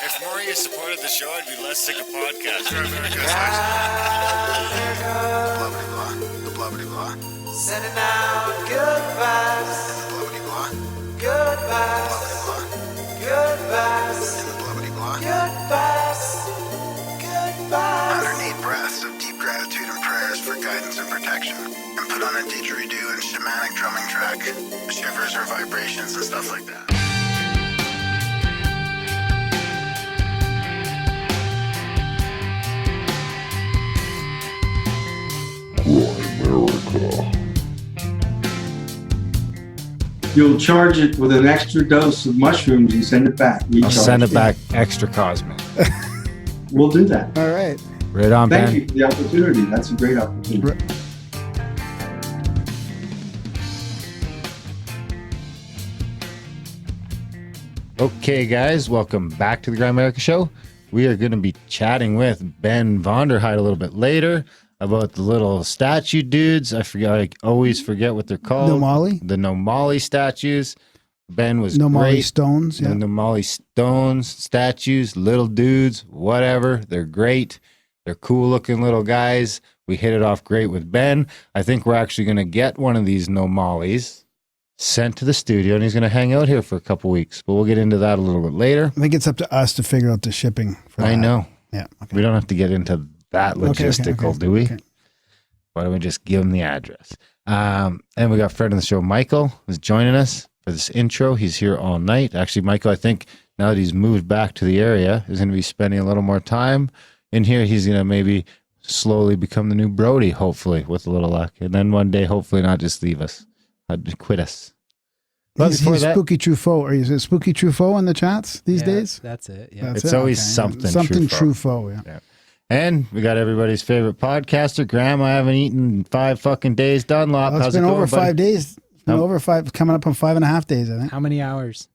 If more of you supported the show, I'd be less sick of podcasts. Blah, blah, blah, blah, blah. Sending out good vibes, Blah, blah, blah. good vibes, Blah, good vibes, blah, blah, blah. good vibes, good vibes. 108 breaths of deep gratitude and prayers for guidance and protection. And put on a didgeridoo and shamanic drumming track. Shivers or vibrations and stuff like that. You'll charge it with an extra dose of mushrooms and send it back. I'll send it back extra cosmic. We'll do that. All right. Right on, Thank Ben. you for the opportunity. That's a great opportunity. Okay, guys, welcome back to the Grand America Show. We are going to be chatting with Ben Vonderheide a little bit later about the little statue dudes. I always forget what they're called. Nomali? The Nomali statues. Ben was Nomali great. stones. The Yeah. Nomali stones, statues, little dudes, whatever. They're great. They're cool looking little guys. We hit it off great with Ben. I think we're actually going to get one of these Nomalis sent to the studio, and he's going to hang out here for a couple weeks. But we'll get into that a little bit later. I think it's up to us to figure out the shipping. For I that. know. Yeah. Okay. We don't have to get into that logistical, okay, do we? okay. Why don't we just give him the address? And we got friend of the show, Michael, who's joining us for this intro. He's here all night. Actually, Michael, I think now that he's moved back to the area, is going to be spending a little more time in here. He's going to maybe slowly become the new Brody, hopefully, with a little luck. And then one day, hopefully not just leave us, quit us. But He's before that, Spooky Truffaut. Or is it Spooky Truffaut in the chats these days? That's it. Yeah. That's It's always something Something Truffaut. Truffaut, yeah. and we got everybody's favorite podcaster, Graham. I haven't eaten in 5 fucking days. Dunlop, Well, how's it's it been going, over buddy? 5 days. It's been over 5, coming up on 5.5 days, I think. How many hours?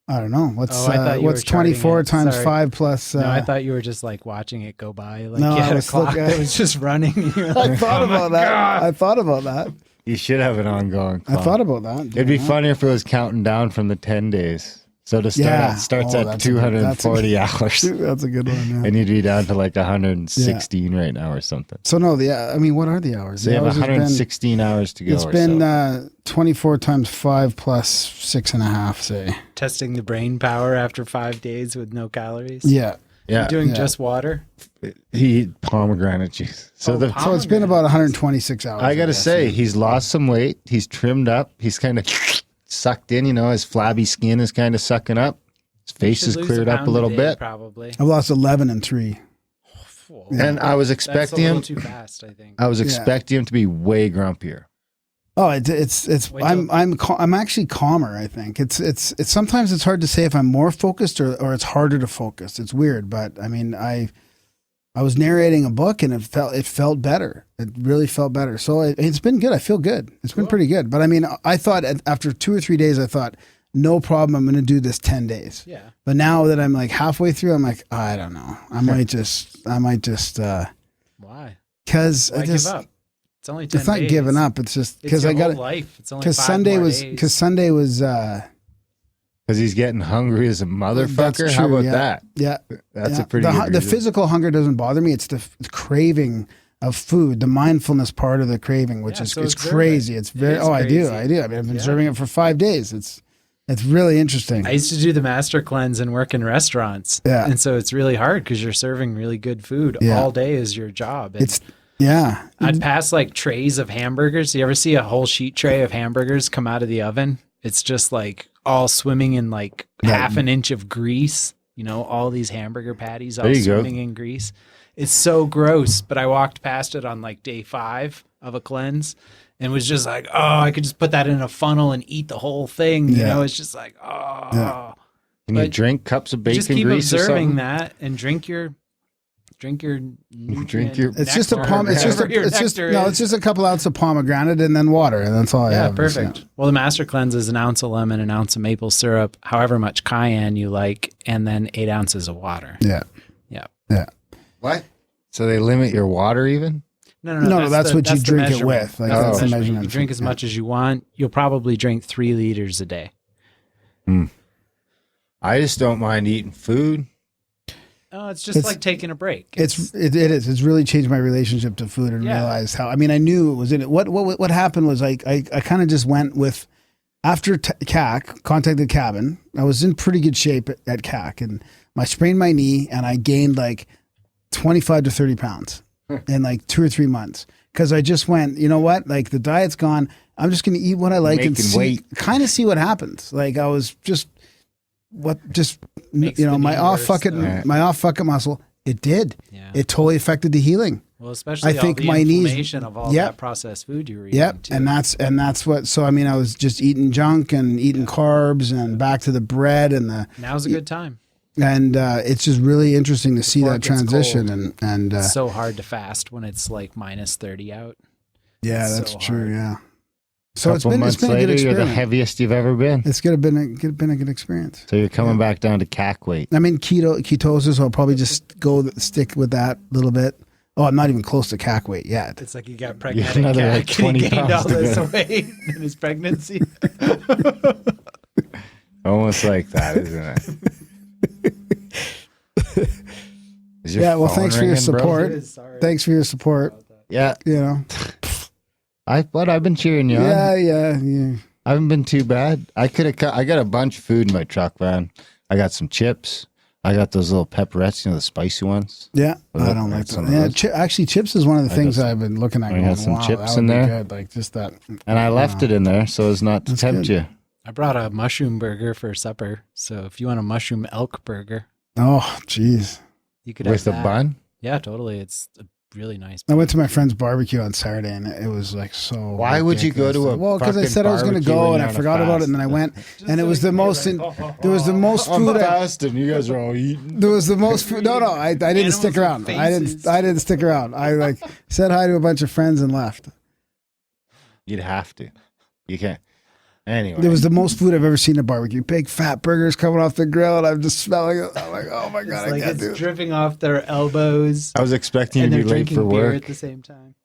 I don't know. What's Oh, I thought you what's were charting 24 it. times Sorry. 5 plus... No, I thought you were just like watching it go by. Like No, you I had a was clock looking- that was just running. And you were like, I thought oh my about that. God. I thought about that. You should have an ongoing I clock. thought about that. It'd be funnier if it was counting down from the 10 days. So to start, Yeah. it starts Oh, at that's a good- 240 hours. That's a good one, yeah. And you'd be down to like 116 right now or something. So no, I mean, what are the hours? So The you have hours has been- 116 hours to go. It's or been so. 24 times 5 plus 6.5, say. Testing the brain power after 5 days with no calories. Yeah. Yeah, You're doing Yeah. just water. he pomegranate juice. So Oh, the So it's been about 126 hours. I gotta guess. say, he's lost some weight. He's trimmed up. He's kind of sucked in. You know, his flabby skin is kind of sucking up. His face Should is lose cleared up a pound little day, bit. Probably. I've lost 11 and 3. Whoa. And I was That's a expecting little him. too fast, I think. I was Yeah. expecting him to be way grumpier. Oh, it's Wait I'm actually calmer, I think. It's sometimes it's hard to say if I'm more focused or it's harder to focus. It's weird, but I mean, I was narrating a book and it felt better. It really felt better. So it's been good. I feel good. It's been pretty good. But I mean, I thought after 2 or 3 days, I thought, no problem, I'm going to do this 10 days. Yeah. But now that I'm like halfway through, I'm like, I don't know. I might just Why? cause Why I just, give up? It's only 10 it's not days. giving up. It's just It's cause your I got whole life. It's only cause 5 Sunday more was, days. cause Sunday was, Because he's getting hungry as a motherfucker. That's How true, about yeah. that? yeah. That's yeah. a pretty good the reason. physical hunger doesn't bother me. It's the craving of food, the mindfulness part of the craving, which Yeah, is so it's observe crazy. it. It's very, It is I do. crazy. I mean, I've been Yeah. observing it for 5 days. It's really interesting. I used to do the master cleanse and work in restaurants. Yeah. And so it's really hard because you're serving really good food Yeah. all day is your job. And Yeah. I'd pass like trays of hamburgers. You ever see a whole sheet tray of hamburgers come out of the oven? It's just like all swimming in like half an inch of grease. You know, all these hamburger patties all There you go. swimming in grease. It's so gross. But I walked past it on like day 5 of a cleanse and was just like, oh, I could just put that in a funnel and eat the whole thing. You Yeah. know, it's just like, oh. Yeah. Can you but drink cups of bacon Just keep grease or observing something? that and drink your Drink your- It's just a nectar, it's just a, whatever your it's just nectar no, is. it's just a couple ounces of pomegranate and then water, and that's all I Yeah, have. perfect. Well, the master cleanse is an ounce of lemon, an ounce of maple syrup, however much cayenne you like, and then 8 ounces of water. Yeah. Yeah. Yeah. What? So they limit your water even? No, that's what you the drink it measurement. with. Like, Oh. that's the You measurement. drink as much as you want. You'll probably drink 3 liters a day. I just don't mind eating food. Oh, it's just like taking a break. It is. It's really changed my relationship to food and realized how. I mean, I knew it was in it. What happened was I kind of just went with after CAC contacted Cabin. I was in pretty good shape at CAC, and I sprained my knee, and I gained like 25 to 30 pounds in like 2 or 3 months because I just went. You know what? Like the diet's gone. I'm just going to eat what I like and kind of see what happens. Like I was just. My off fucking muscle. It did. Yeah. It totally affected the healing. Well, especially I think my inflammation of all that processed food you were eating. Yep, and that's what. So I mean, I was just eating junk and eating carbs and back to the bread and the. Now's a good time. And it's just really interesting to see that transition and it's so hard to fast when it's like minus 30 out. Yeah, that's so true. Yeah. So it's been a good experience. You're the heaviest you've ever been. It's been a good experience. So you're coming back down to CAC weight. I mean, ketosis. I'll probably just stick with that a little bit. Oh, I'm not even close to CAC weight yet. It's like he got pregnant. Another like 20 he gained all this weight in his pregnancy. Almost like that, isn't it? Well, thanks for your support. Thanks for your support. Yeah, you know. I've been cheering you on. Yeah. I haven't been too bad. I got a bunch of food in my truck, man. I got some chips. I got those little pepperettes, the spicy ones. Yeah, I don't like them. Yeah, actually, chips is one of the things I've been looking at. I got some chips in there. Good. Like just that. And I left it in there so as not to tempt you. I brought a mushroom burger for supper. So if you want a mushroom elk burger. Oh, jeez. You could with have a bun? Yeah, totally. It's really nice. I went to my friend's barbecue on Saturday, and it was like so. Why would you go to a? Well, because I said I was going to go, and I forgot about it, and then I went, and it was the most. There was the most food. And you guys are all eating. There was the most food. No, I didn't stick around. I didn't stick around. I like said hi to a bunch of friends and left. You'd have to. You can't. Anyway, there was the most food I've ever seen at a barbecue. Big fat burgers coming off the grill, and I'm just smelling it. I'm like, oh my god, I can't do it. Dripping off their elbows. I was expecting you to be late for work at the same time.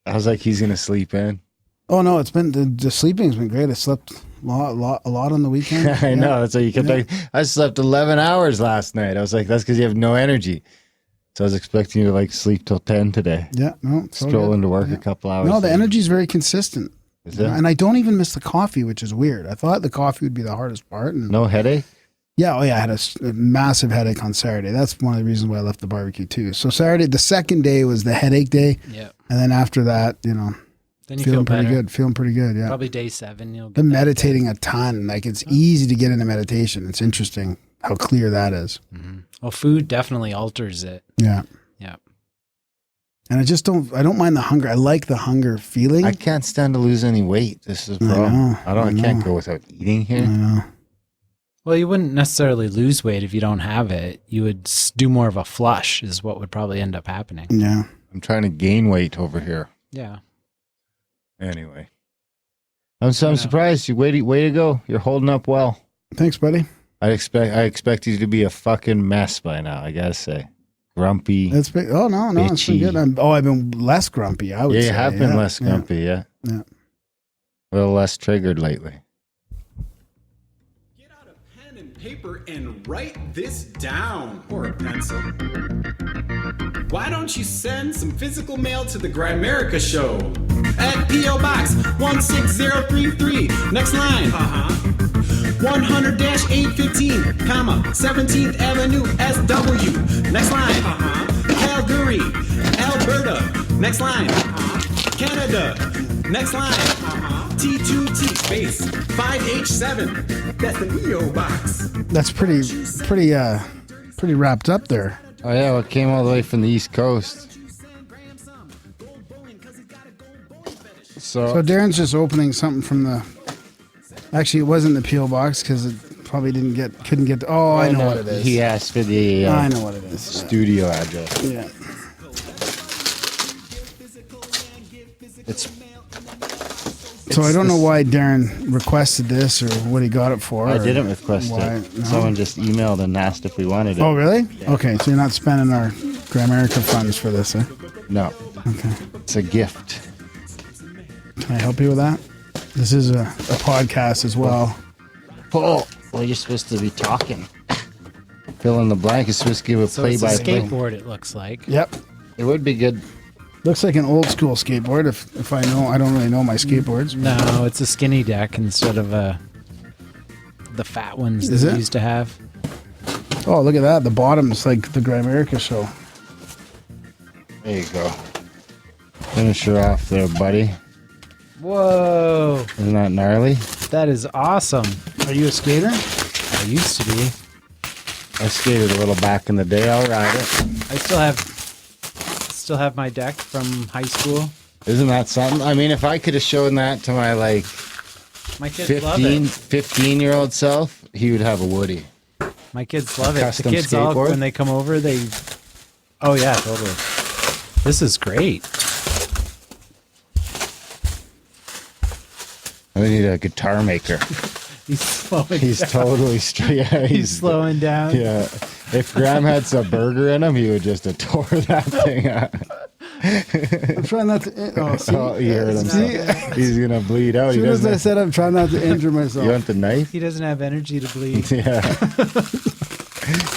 I was like, he's gonna sleep in. Oh no, it's been the sleeping's been great. I slept a lot on the weekend. I know that's why you kept like, I slept 11 hours last night. I was like, that's because you have no energy. So I was expecting you to like sleep till 10 today. Yeah, no, stroll into work a couple hours. No, the energy's very consistent. Is it? And I don't even miss the coffee, which is weird. I thought the coffee would be the hardest part. And no headache? Yeah, I had a massive headache on Saturday. That's one of the reasons why I left the barbecue too. So Saturday, the second day was the headache day. Yeah. And then after that, then you feeling pretty good. Feeling pretty good, yeah. Probably day 7. You'll get been meditating a ton. Like it's easy to get into meditation. It's interesting how clear that is. Mm-hmm. Well, food definitely alters it. Yeah. Yeah. And I don't mind the hunger. I like the hunger feeling. I can't stand to lose any weight. This is a problem. I can't go without eating here. I know. Well, you wouldn't necessarily lose weight if you don't have it. You would do more of a flush is what would probably end up happening. Yeah. I'm trying to gain weight over here. Yeah. Anyway. I'm surprised. You way to go. You're holding up well. Thanks, buddy. I expect you to be a fucking mess by now, I gotta say. Grumpy. It's been, bitchy. It's been good. I've been less grumpy, I would say. Yeah, you have been less grumpy, yeah. Yeah. A little less triggered lately. Get out a pen and paper and write this down. Or a pencil. Why don't you send some physical mail to the Grimerica Show? At P.O. Box 16033. Next line. 100-815, comma, 17th Avenue, SW. Next line. Calgary, Alberta. Next line. Canada. Next line. T2T space 5H7. That's the P.O. Box. That's pretty wrapped up there. Oh yeah, it came all the way from the East Coast. So Darren's just opening something from the. Actually, it wasn't the P.O. box because it probably couldn't get. I know what it is. He asked for the. I know what it is. Studio address. Yeah. So I don't know why Darren requested this or what he got it for. I didn't request it. No? Someone just emailed and asked if we wanted it. Oh, really? Yeah. Okay, so you're not spending our Grimerica funds for this, eh? No. Okay. It's a gift. Can I help you with that? This is a podcast as well. Paul, well, you're supposed to be talking. fill in the blank. It's supposed to give a So it's a play-by-play. skateboard, it looks like. Yep. It would be good. Looks like an old school skateboard. If I know, I don't really know my skateboards. No, it's a skinny deck instead of the fat ones Is that we it? used to have. Oh, look at that. The bottom's like the Grimerica show. There you go. Finish her off there, buddy. Whoa, Isn't that gnarly? that is awesome. Are you a skater? I used to be. I skated a little back in the day. I'll ride it. I still have my deck from high school. Isn't that something? I mean, if I could have shown that to my like My kids love it. 15-year-old self, he would have a Woody. My kids love it. The Custom kids all, skateboard? when they come over, they. Oh yeah, totally. This is great. I need a guitar maker. He's slowing. He's down. totally straight. Yeah, He's slowing down. Yeah. If Graham had some burger in him, he would just have tore that thing up. I'm trying not to. Oh, see? Oh, you heard him. See? He's gonna bleed out. As He soon as doesn't I have, said I'm trying not to injure myself. you want the knife? He doesn't have energy to bleed. Yeah.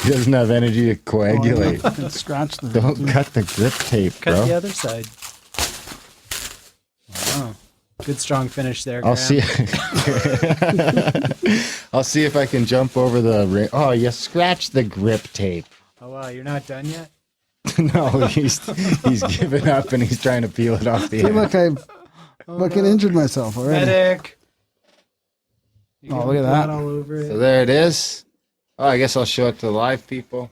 He doesn't have energy to coagulate. And scratch the. Don't cut the grip tape, Cut bro. the other side. Wow. Good strong finish there, I'll Graham. see. I'll see if I can jump over the ring. Oh, you scratched the grip tape. Oh wow, you're not done yet? No, he's given up and he's trying to peel it off the See, end. look, I fucking injured myself already. Medic. You Oh, got look at blood that. all over it. So there it is. Oh, I guess I'll show it to the live people.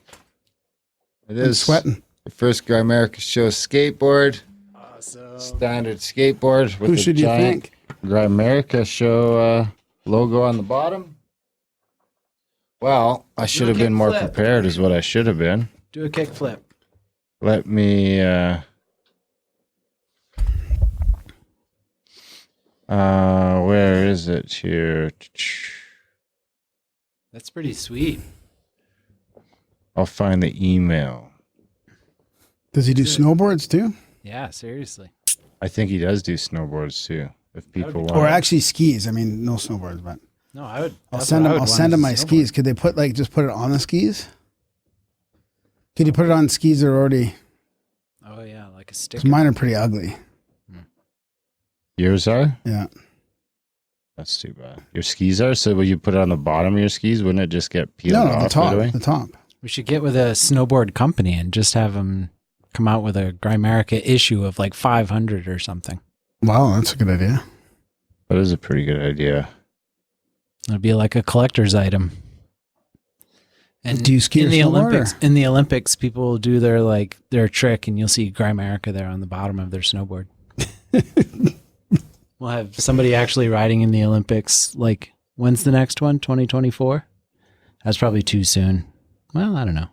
It I'm is sweating. the first Grimerica show skateboard, Awesome. standard skateboard with Who the should you giant think? Grimerica show logo on the bottom. Well, I should have been more kickflip. prepared, is what I should have been. Do a kick flip. Let me. Where is it here? That's pretty sweet. I'll find the email. Does he do snowboards too? Yeah, seriously. I think he does do snowboards too. If people want, Or actually skis? I mean, no snowboards, but No, I would. I'll that's send what I him. would I'll want send is him my snowboard. skis. Could they put just put it on the skis? Could you put it on skis that are already? Oh yeah, like a 'Cause sticker. mine are pretty ugly. yours are. Yeah. That's too bad. Your skis are. So will you put it on the bottom of your skis? Wouldn't it just get peeled No, off the top. right away? The top. We should get with a snowboard company and just have them come out with a Grimerica issue of like 500 or something. Wow, that's a good idea. That is a pretty good idea. It'd be like a collector's item. And Do you ski in or the snowboard, Olympics? or? In the Olympics, people will do their trick, and you'll see Grimerica there on the bottom of their snowboard. We'll have somebody actually riding in the Olympics. Like, when's the next one? 2024? That's probably too soon. Well, I don't know.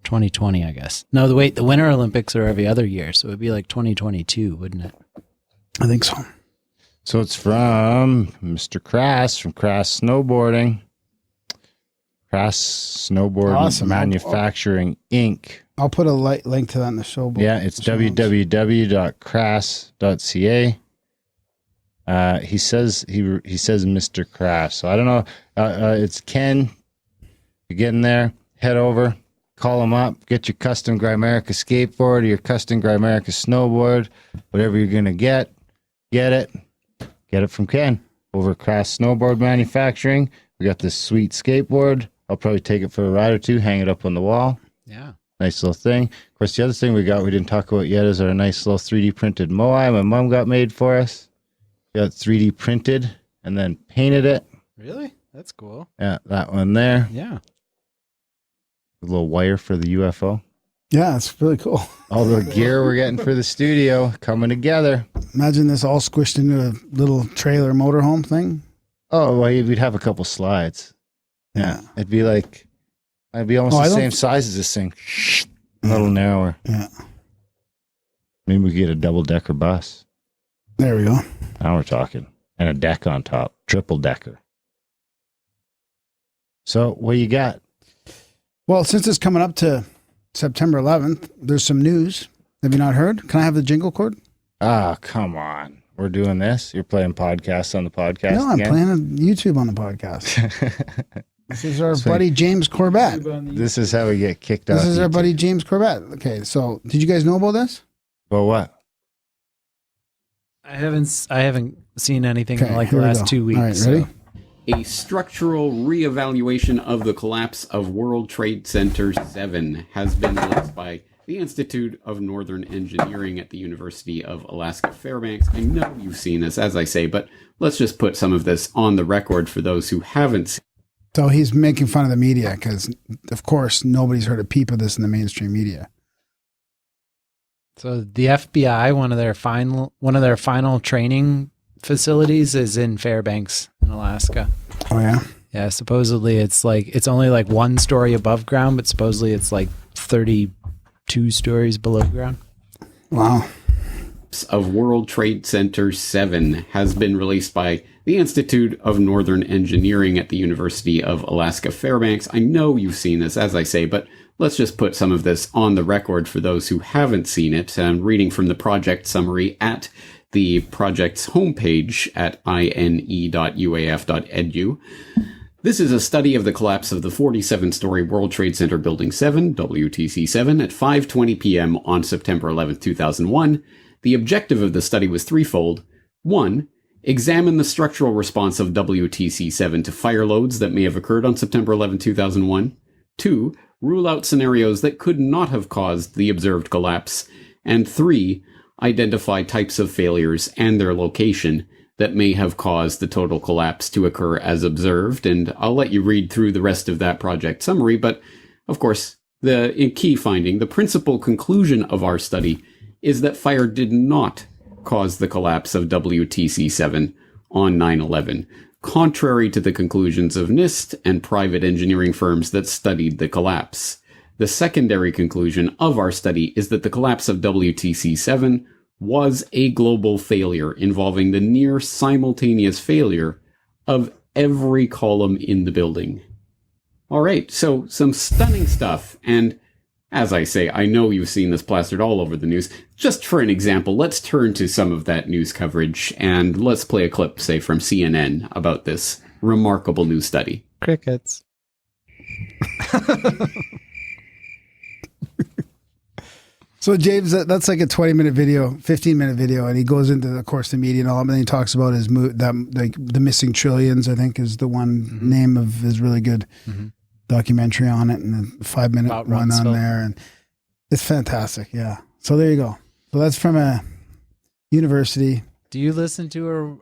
2020, I guess. No, the Winter Olympics are every other year, so it'd be like 2022, wouldn't it? I think so. So it's from Mr. Crass from Crass Snowboarding. Crass Snowboard Awesome. Manufacturing Inc. I'll put a link to that in the show. Yeah, it's show notes. www.crass.ca. He says Mr. Crass. So I don't know. It's Ken. You get in there, head over, call him up, get your custom Grimerica skateboard or your custom Grimerica snowboard, whatever you're gonna get it. Get it from Ken over at Crass Snowboard Manufacturing. We got this sweet skateboard. I'll probably take it for a ride or two, hang it up on the wall. Yeah. Nice little thing. Of course, the other thing we didn't talk about yet is our nice little 3D printed Moai my mom got made for us. Got 3D printed and then painted it. Really? That's cool. Yeah, that one there. Yeah. A little wire for the UFO. Yeah, it's really cool. All the gear we're getting for the studio coming together. Imagine this all squished into a little trailer motorhome thing. Oh, well, we'd have a couple slides. Yeah. It'd be almost Oh, the I don't- same size as this thing. A little narrower. Yeah. Maybe we could get a double decker bus. There we go. Now we're talking. And a deck on top. Triple decker. So what you got? Well, since it's coming up to September 11th, there's some news. Have you not heard? Can I have the jingle cord? Ah, come on. We're doing this? You're playing podcasts on the podcast No, I'm again? playing a YouTube on the podcast. This is our buddy James Corbett. This is how we get kicked off. This is our YouTube. buddy James Corbett. Okay, so did you guys know about this? Well, what? I haven't seen anything Okay, in like here the we last go. 2 weeks. All right, ready? A structural reevaluation of the collapse of World Trade Center 7 has been released by the Institute of Northern Engineering at the University of Alaska Fairbanks. I know you've seen this, as I say, but let's just put some of this on the record for those who haven't seen. So he's making fun of the media because, of course, nobody's heard a peep of this in the mainstream media. So the FBI, one of their final training facilities is in Fairbanks, in Alaska. Oh yeah. Yeah, supposedly it's only like 1 story above ground, but supposedly it's like 32 stories below ground. Wow. Of World Trade Center 7 has been released by the Institute of Northern Engineering at the University of Alaska Fairbanks. I know you've seen this, as I say, but let's just put some of this on the record for those who haven't seen it. I'm reading from the project summary at the project's homepage at ine.uaf.edu. This is a study of the collapse of the 47-story World Trade Center Building 7, WTC-7, at 5:20 p.m. on September 11, 2001. The objective of the study was threefold. 1. Examine the structural response of WTC-7 to fire loads that may have occurred on September 11, 2001. 2. Rule out scenarios that could not have caused the observed collapse. And 3. Identify types of failures and their location that may have caused the total collapse to occur as observed. And I'll let you read through the rest of that project summary, but of course, the key finding, the principal conclusion of our study is that fire did not cause the collapse of WTC-7 on 9/11, contrary to the conclusions of NIST and private engineering firms that studied the collapse. The secondary conclusion of our study is that the collapse of WTC-7 was a global failure involving the near simultaneous failure of every column in the building. All right, so some stunning stuff. And as I say, I know you've seen this plastered all over the news. Just for an example, let's turn to some of that news coverage and let's play a clip, say, from CNN about this remarkable new study. Crickets. So James, that's like a 20-minute video, 15-minute video, and he goes into, of course, the media and all, and then he talks about his the missing trillions. I think is the one name of his really good documentary on it, and a 5-minute About one on Rumsfeld. there, and it's fantastic. Yeah. So there you go. So that's from a university. Do you listen to or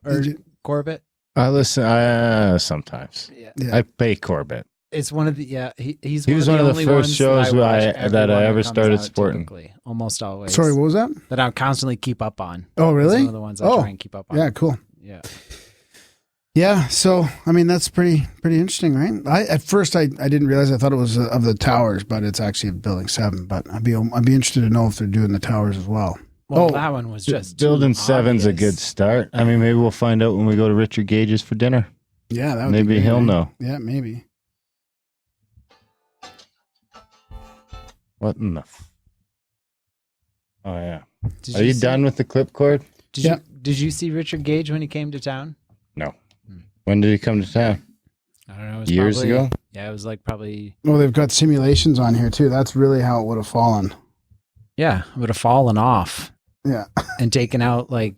Corbett? I listen sometimes. Yeah. Yeah. I pay Corbett. It's one of the he's He was one one of of the the only first ones shows that I, that I ever comes started out supporting. typically, almost always. Sorry, what was that? That I constantly keep up on. Oh, really? It's one of the ones I try and keep up on. Yeah, cool. Yeah. Yeah, so I mean that's pretty interesting, right? At first I didn't realize, I thought it was of the towers, but it's actually of Building 7. But I'd be interested to know if they're doing the towers as well. Well, that one was just Building too 7's a obvious. good start. I mean, maybe we'll find out when we go to Richard Gage's for dinner. Yeah, that would Maybe be great, he'll right? know. Yeah, maybe. What in the? Oh yeah. Did Are you see- done with the clip cord? Did you see Richard Gage when he came to town? No. When did he come to town? I don't know. It was Years probably- ago? Yeah, it was like probably. Well, they've got simulations on here too. That's really how it would have fallen. Yeah, it would have fallen off Yeah. and taken out like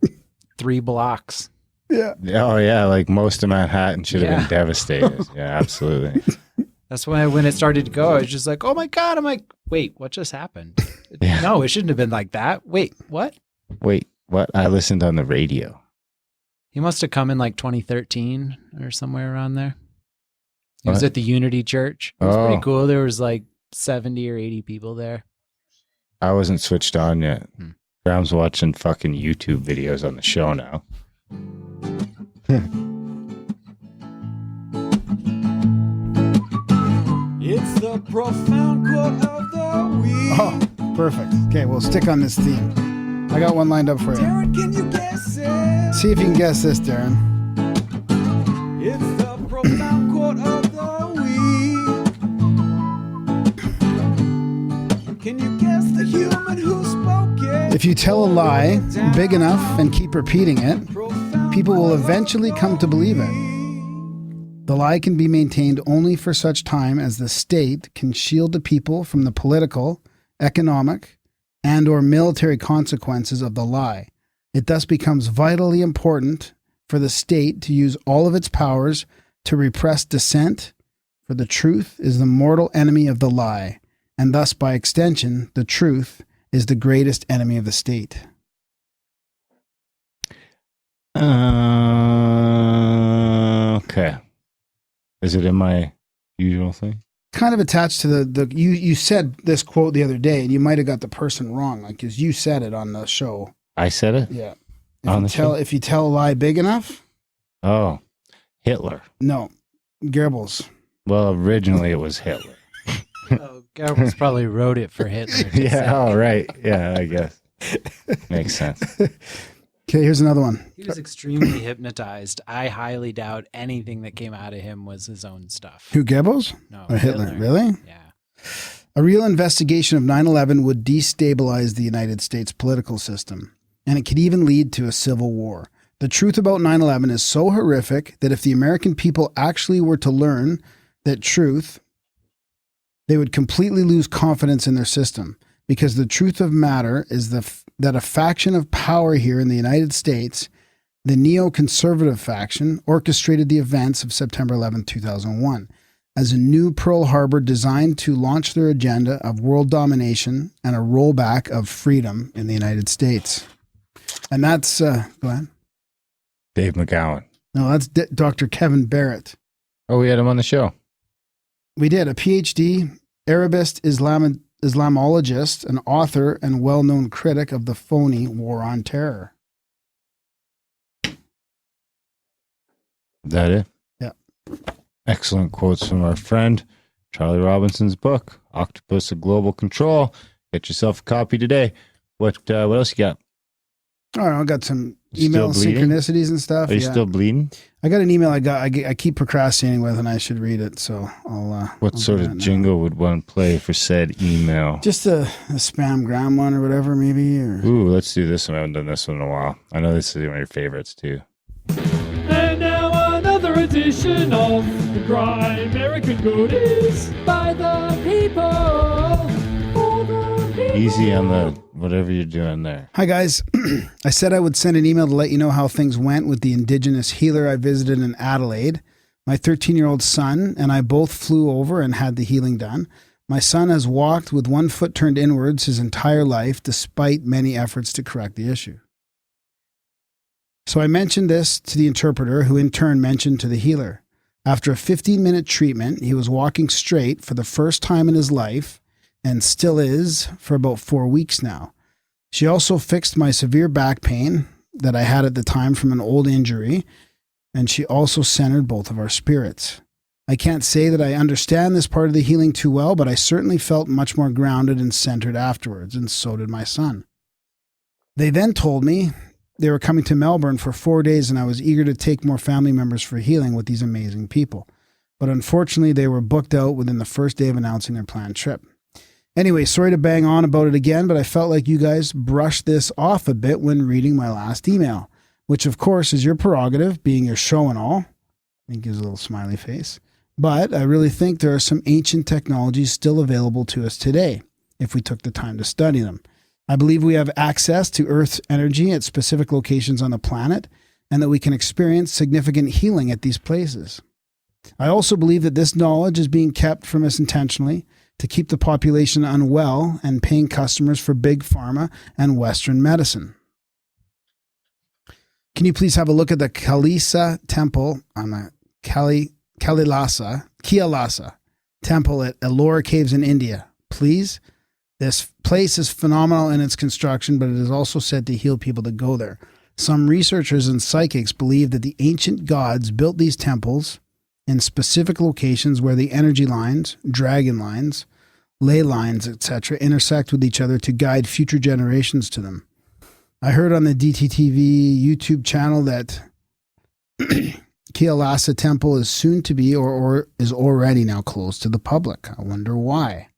3 blocks. Yeah. Oh yeah, like most of Manhattan should have Yeah. been devastated. Yeah, absolutely. That's when it started to go. I was just like, oh my God. I'm like, wait, what just happened? Yeah. No, it shouldn't have been like that. Wait, what? Wait, what? I listened on the radio. He must have come in like 2013 or somewhere around there. He was What? at the Unity Church. It was Oh. pretty cool. There was like 70 or 80 people there. I wasn't switched on yet. Hmm. Graham's watching fucking YouTube videos on the show now. It's the profound quote of the week. Oh, perfect. Okay, we'll stick on this theme. I got one lined up for you. Darren, can you guess it? See if you can guess this, Darren. It's the profound quote of the week. Can you guess the human who spoke it? If you tell a lie big enough and keep repeating it, Profound people will quote of eventually the come to believe it. week. The lie can be maintained only for such time as the state can shield the people from the political, economic, and or military consequences of the lie. It thus becomes vitally important for the state to use all of its powers to repress dissent, for the truth is the mortal enemy of the lie, and thus by extension, the truth is the greatest enemy of the state. Okay. Is it in my usual thing? Kind of attached to the you said this quote the other day, and you might have got the person wrong, like, because you said it on the show. I said it? Yeah. If you tell a lie big enough? Oh, Hitler. No, Goebbels. Well, originally it was Hitler. Oh, Goebbels probably wrote it for Hitler. Yeah, oh, right. Yeah, I guess. Makes sense. Okay, here's another one. He was extremely hypnotized. I highly doubt anything that came out of him was his own stuff. Who, Goebbels? No, Or Hitler? Really? Yeah. A real investigation of 9/11 would destabilize the United States political system, and it could even lead to a civil war. The truth about 9/11 is so horrific that if the American people actually were to learn that truth, they would completely lose confidence in their system, because the truth of matter is that a faction of power here in the United States, the neoconservative faction, orchestrated the events of September 11, 2001, as a new Pearl Harbor designed to launch their agenda of world domination and a rollback of freedom in the United States. And that's, go ahead. Dave McGowan. No, that's Dr. Kevin Barrett. Oh, we had him on the show. We did. A PhD, Arabist, Islamologist, an author, and well-known critic of the phony War on Terror. Is that it? Yeah. Excellent quotes from our friend Charlie Robinson's book, Octopus of Global Control. Get yourself a copy today. What else you got? All right, I got some You email still bleeding? synchronicities and stuff. Are you still bleeding? I got an email I keep procrastinating with, and I should read it. So I'll. What I'll sort do of that now. jingle would one play for said email? Just a spam gram one or whatever, maybe. Or Ooh, let's do this one. I haven't done this one in a while. I know this is one of your favorites too. And now another edition of the Grimerican Goodies by the people, for the people. Easy on the whatever you're doing there. Hi guys, I said I would send an email to let you know how things went with the Indigenous healer I visited in Adelaide. My 13-year-old son and I both flew over and had the healing done. My son has walked with one foot turned inwards his entire life, despite many efforts to correct the issue. So I mentioned this to the interpreter, who in turn mentioned to the healer. After a 15-minute treatment, he was walking straight for the first time in his life, and still is for about 4 weeks now. She also fixed my severe back pain that I had at the time from an old injury, and she also centered both of our spirits. I can't say that I understand this part of the healing too well, but I certainly felt much more grounded and centered afterwards, and so did my son. They then told me they were coming to Melbourne for 4 days, and I was eager to take more family members for healing with these amazing people. But unfortunately, they were booked out within the first day of announcing their planned trip. Anyway, sorry to bang on about it again, but I felt like you guys brushed this off a bit when reading my last email, which of course is your prerogative, being your show and all. I think gives a little smiley face. But I really think there are some ancient technologies still available to us today, if we took the time to study them. I believe we have access to Earth's energy at specific locations on the planet, and that we can experience significant healing at these places. I also believe that this knowledge is being kept from us intentionally, to keep the population unwell and paying customers for big pharma and Western medicine. Can you please have a look at the Kailasa temple on the Kailasa temple at Ellora Caves in India? Please? This place is phenomenal in its construction, but it is also said to heal people that go there. Some researchers and psychics believe that the ancient gods built these temples in specific locations where the energy lines, dragon lines, ley lines, etc., intersect with each other to guide future generations to them. I heard on the DTTV YouTube channel that Kailasa Temple is soon to be or is already now closed to the public. I wonder why.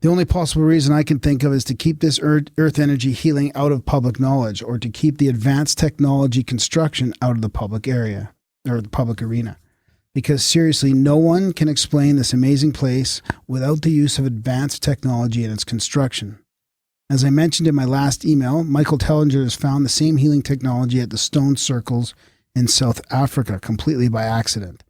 The only possible reason I can think of is to keep this earth energy healing out of public knowledge, or to keep the advanced technology construction out of the public area. or the public arena. Because seriously, no one can explain this amazing place without the use of advanced technology in its construction. As I mentioned in my last email, Michael Tellinger has found the same healing technology at the stone circles in South Africa completely by accident.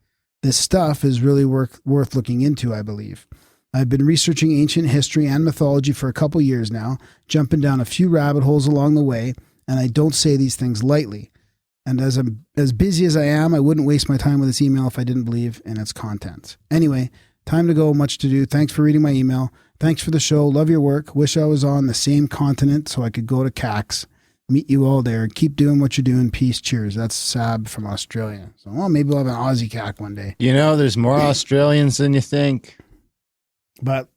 This stuff is really worth looking into, I believe. I've been researching ancient history and mythology for a couple years now, jumping down a few rabbit holes along the way, and I don't say these things lightly. And as busy as I am, I wouldn't waste my time with this email if I didn't believe in its contents. Anyway, time to go, much to do. Thanks for reading my email. Thanks for the show. Love your work. Wish I was on the same continent so I could go to CAX. Meet you all there. Keep doing what you're doing. Peace. Cheers. That's Sab from Australia. So, well, maybe we'll have an Aussie CAC one day. You know, there's more Australians than you think. But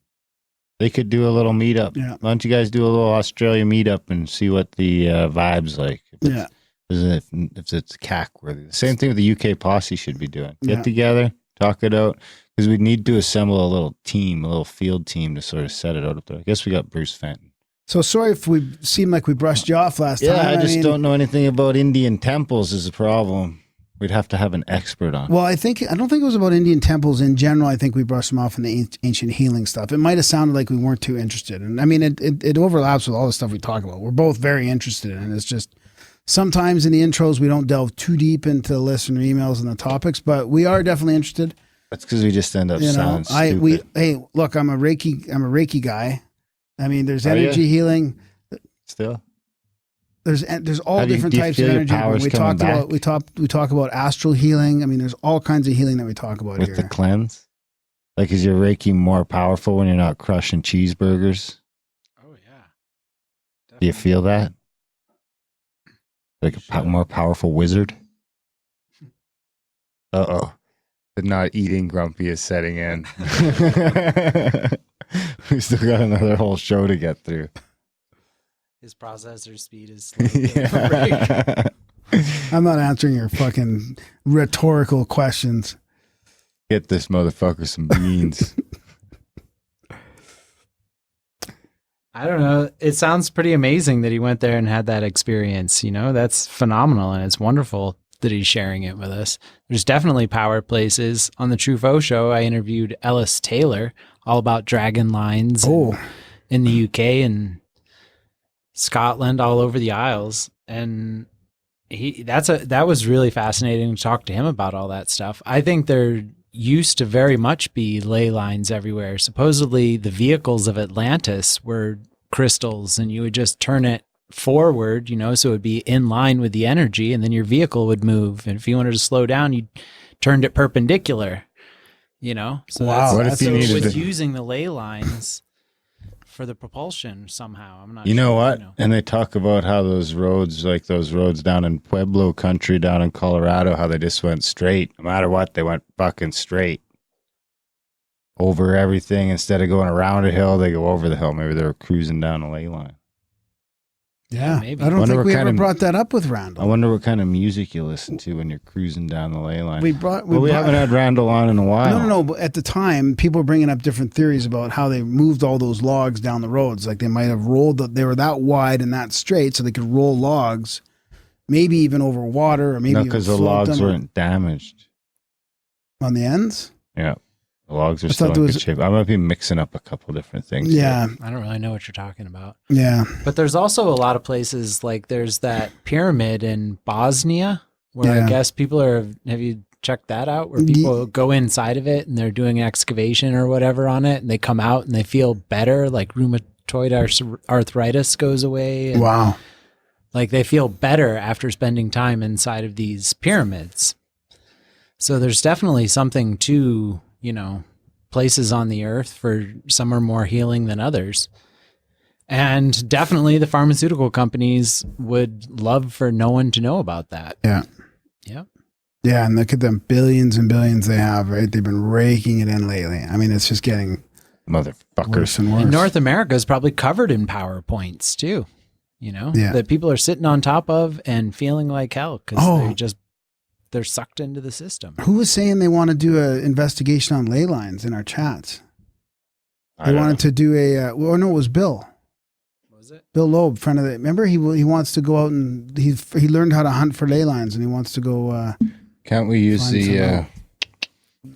they could do a little meetup. Yeah. Why don't you guys do a little Australia meetup and see what the vibe's like? Yeah. If it's CAC worthy. The same thing with the UK posse should be doing. Get together, talk it out, because we need to assemble a little team, a little field team to sort of set it out up there. I guess we got Bruce Fenton. So sorry if we seemed like we brushed you off last time. Yeah, I just don't know anything about Indian temples is the problem. We'd have to have an expert on. Well, I don't think it was about Indian temples in general. I think we brushed them off in the ancient healing stuff. It might have sounded like we weren't too interested. And I mean, it overlaps with all the stuff we talk about. We're both very interested in it. It's just sometimes in the intros, we don't delve too deep into the listener emails and the topics, but we are definitely interested. That's because we just end up sounding stupid. Hey, look, I'm a Reiki guy. I mean, there's energy healing. Still? There's all different types of energy. We talk about astral healing. I mean, there's all kinds of healing that we talk about with here. The cleanse. Like, is your Reiki more powerful when you're not crushing cheeseburgers? Oh yeah. Definitely. Do you feel that? Like a more powerful wizard? Uh-oh. The not eating grumpy is setting in. We still got another whole show to get through. His processor speed is slow. Yeah. I'm not answering your fucking rhetorical questions. Get this motherfucker some beans. I don't know. It sounds pretty amazing that he went there and had that experience. You know, that's phenomenal. And it's wonderful that he's sharing it with us. There's definitely power places. On the Truffaut show, I interviewed Ellis Taylor all about dragon lines in the UK and Scotland, all over the Isles. And that was really fascinating to talk to him about all that stuff. I think there used to very much be ley lines everywhere. Supposedly the vehicles of Atlantis were crystals, and you would just turn it forward, so it would be in line with the energy, and then your vehicle would move. And if you wanted to slow down, you turned it perpendicular, So wow. What if you needed with using the ley lines for the propulsion somehow? I'm not You know sure, what? And they talk about how those roads, like those roads down in Pueblo country, down in Colorado, how they just went straight. No matter what, they went fucking straight over everything. Instead of going around a hill, they go over the hill. Maybe they were cruising down a ley line. Yeah, maybe. I don't think we ever brought that up with Randall. I wonder what kind of music you listen to when you're cruising down the ley line. We haven't had Randall on in a while. No. But at the time, people were bringing up different theories about how they moved all those logs down the roads. Like they might have they were that wide and that straight, so they could roll logs, maybe even over water, or maybe because the logs weren't damaged on the ends. Yeah. The logs are still in good shape. I might be mixing up a couple different things. Yeah. Here. I don't really know what you're talking about. Yeah. But there's also a lot of places, like there's that pyramid in Bosnia where I guess people have you checked that out? Where people go inside of it and they're doing excavation or whatever on it, and they come out and they feel better, like rheumatoid arthritis goes away. And wow. Like they feel better after spending time inside of these pyramids. So there's definitely something to, places on the earth. For some are more healing than others. And definitely the pharmaceutical companies would love for no one to know about that. Yeah. Yep. Yeah. And look at them billions and billions they have, right? They've been raking it in lately. I mean, it's just getting motherfuckers worse and worse. And North America is probably covered in PowerPoints too, that people are sitting on top of and feeling like hell because they're sucked into the system. Who was saying they want to do an investigation on ley lines in our chats? They wanted to do it was Bill. Was it? Bill Loeb, friend of the, remember he wants to go out and he learned how to hunt for ley lines, and he wants to go Can't we use Find some,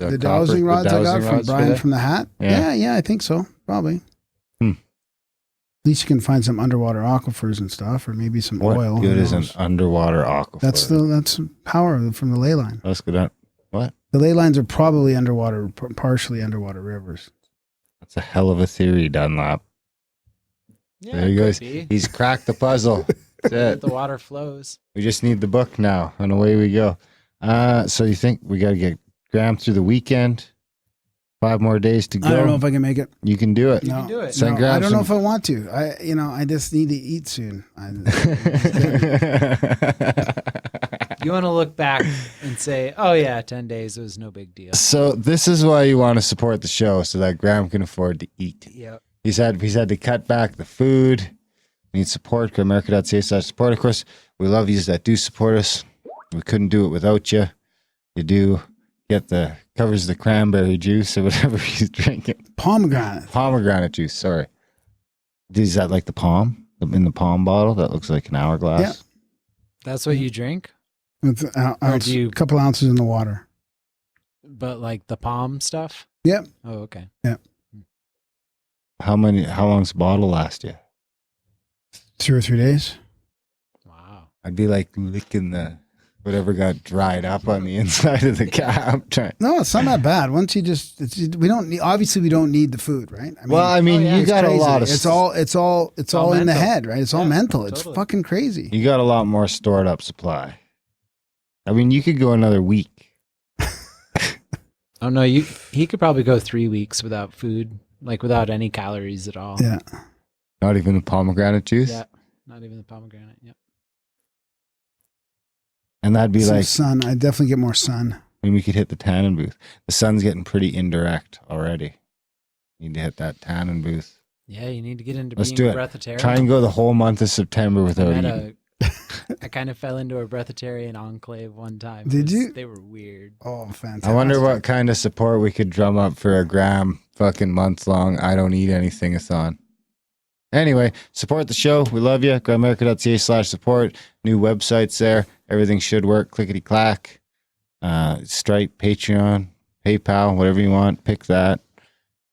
the dowsing rods I got from Brian from the Hat? Yeah, I think so. Probably. At least you can find some underwater aquifers and stuff, or maybe some oil. What good is an underwater aquifer? That's power from the ley line. Let's go down. What? The ley lines are probably underwater, partially underwater rivers. That's a hell of a theory, Dunlap. Yeah, there he goes. He's cracked the puzzle. That's it. The water flows. We just need the book now, and away we go. So you think we got to get Graham through the weekend? 5 more days to go. I don't know if I can make it. You can do it. You can do it. Send I don't know if I want to. I just need to eat soon. You want to look back and say, oh yeah, 10 days was no big deal. So this is why you want to support the show, so that Graham can afford to eat. Yep. He's had to cut back the food. We need support. America.ca/support. Of course, we love you that do support us. We couldn't do it without you. You do get covers the cranberry juice or whatever he's drinking. Pomegranate juice, sorry. Is that like the palm? In the palm bottle that looks like an hourglass? Yeah. That's what you drink? It's a couple ounces in the water. But like the palm stuff? Yep. Oh, okay. Yeah. How long's the bottle last you? 2 or 3 days. Wow. I'd be like licking the whatever got dried up on the inside of the cap. No, it's not that bad. Once you we don't need the food, right? I mean, you got crazy. a lot of it's all in the head, right? It's all mental. Totally. It's fucking crazy. You got a lot more stored up supply. I mean, you could go another week. Oh no, he could probably go 3 weeks without food, like without any calories at all. Yeah. Not even the pomegranate juice? Yeah. Not even the pomegranate. Yep. And that'd be Some like sun. I definitely get more sun. I mean, we could hit the tannin booth. The sun's getting pretty indirect already. Need to hit that tannin booth. Yeah, you need to get into Let's being do a it. breatharian. Try and go the whole month of September without eating. I kind of fell into a breatharian enclave one time. Did you? They were weird. Oh, fantastic. I wonder what kind of support we could drum up for a Graham fucking month-long I don't eat anything-a-thon. Anyway, support the show. We love you. GoAmerica.ca/support. New websites there. Everything should work. Clickety-clack. Stripe, Patreon, PayPal, whatever you want. Pick that.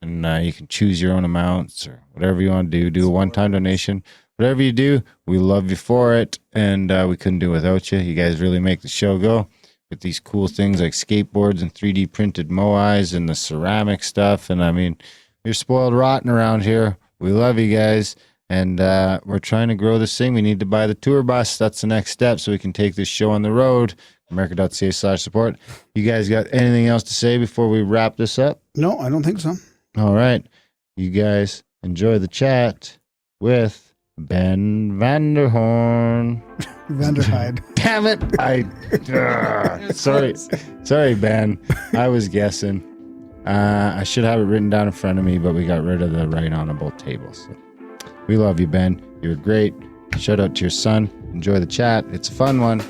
And you can choose your own amounts or whatever you want to do. Do a one-time donation. Whatever you do, we love you for it. And we couldn't do it without you. You guys really make the show go with these cool things like skateboards and 3D printed moais and the ceramic stuff. And I mean, you're spoiled rotten around here. We love you guys. And we're trying to grow this thing. We need to buy the tour bus. That's the next step so we can take this show on the road. America.ca/support. You guys got anything else to say before we wrap this up? No, I don't think so. All right. You guys enjoy the chat with Ben Vanderhorn. Vonderheide. Damn it. Sorry, Ben. I was guessing. I should have it written down in front of me, but we got rid of the right honorable table. So we love you, Ben. You're great. Shout out to your son. Enjoy the chat. It's a fun one.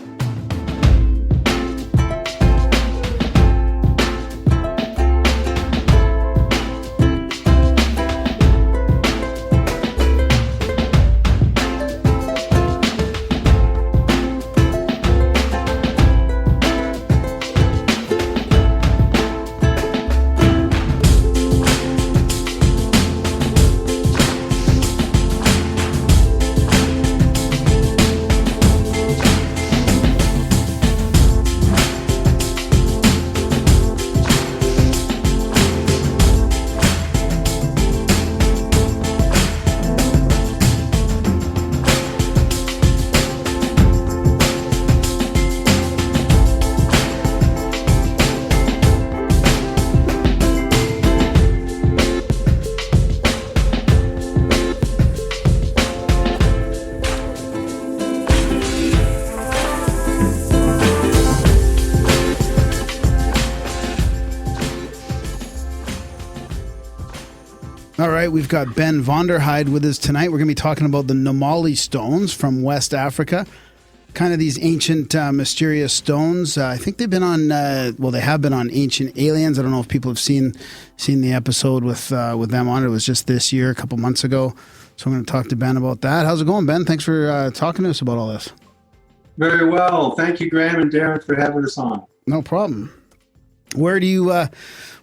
All right, we've got Ben Vonderheide with us tonight. We're going to be talking about the Nomali stones from West Africa. Kind of these ancient, mysterious stones. I think they've been on, they have been on Ancient Aliens. I don't know if people have seen the episode with them on it. It was just this year, a couple months ago. So I'm going to talk to Ben about that. How's it going, Ben? Thanks for talking to us about all this. Very well. Thank you, Graham and Darren, for having us on. No problem. Where do you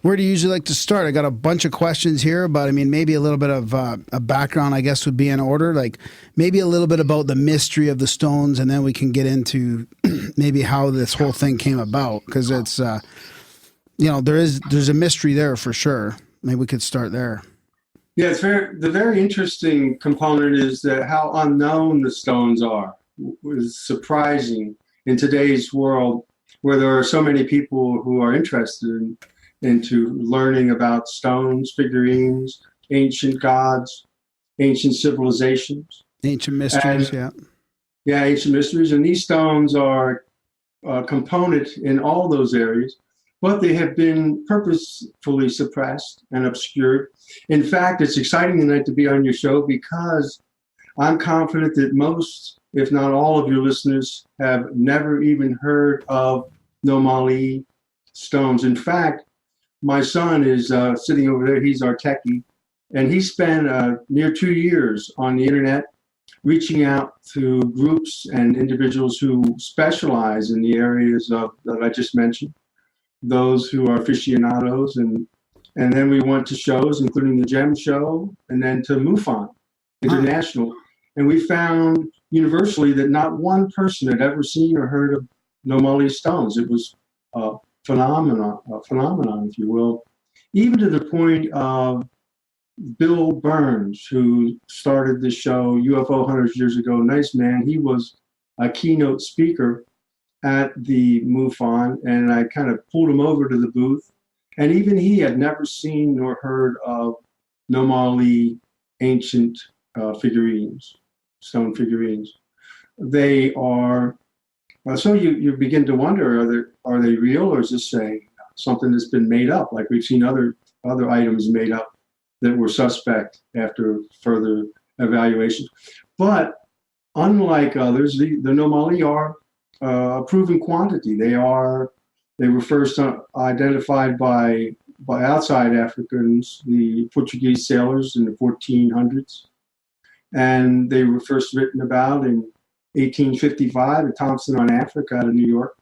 usually like to start? I got a bunch of questions here, but I mean, maybe a little bit of a background, I guess, would be in order. Like maybe a little bit about the mystery of the stones, and then we can get into maybe how this whole thing came about, because it's, there's a mystery there for sure. Maybe we could start there. Yeah, the very interesting component is that how unknown the stones are. It's surprising in today's world, where there are so many people who are interested into learning about stones, figurines, ancient gods, ancient civilizations. Ancient mysteries, yeah. Yeah, ancient mysteries. And these stones are a component in all those areas, but they have been purposefully suppressed and obscured. In fact, it's exciting tonight to be on your show because I'm confident that most, if not all of your listeners have never even heard of Nomali stones. In fact, my son is sitting over there. He's our techie, and he spent near 2 years on the internet reaching out to groups and individuals who specialize in the areas that I just mentioned, those who are aficionados. And then we went to shows, including the GEM show, and then to MUFON International. And we found universally that not one person had ever seen or heard of Nomali stones. It was a phenomenon, if you will, even to the point of Bill Burns, who started the show UFO Hunters years ago. Nice man. He was a keynote speaker at the MUFON, and I kind of pulled him over to the booth. And even he had never seen nor heard of Nomali ancient figurines, stone figurines. They are, so you begin to wonder, are they real, or is this something that's been made up? Like we've seen other items made up that were suspect after further evaluation. But unlike others, the Nomali are a proven quantity. They were first identified by outside Africans, the Portuguese sailors in the 1400s. And they were first written about in 1855 at Thompson on Africa out of New York.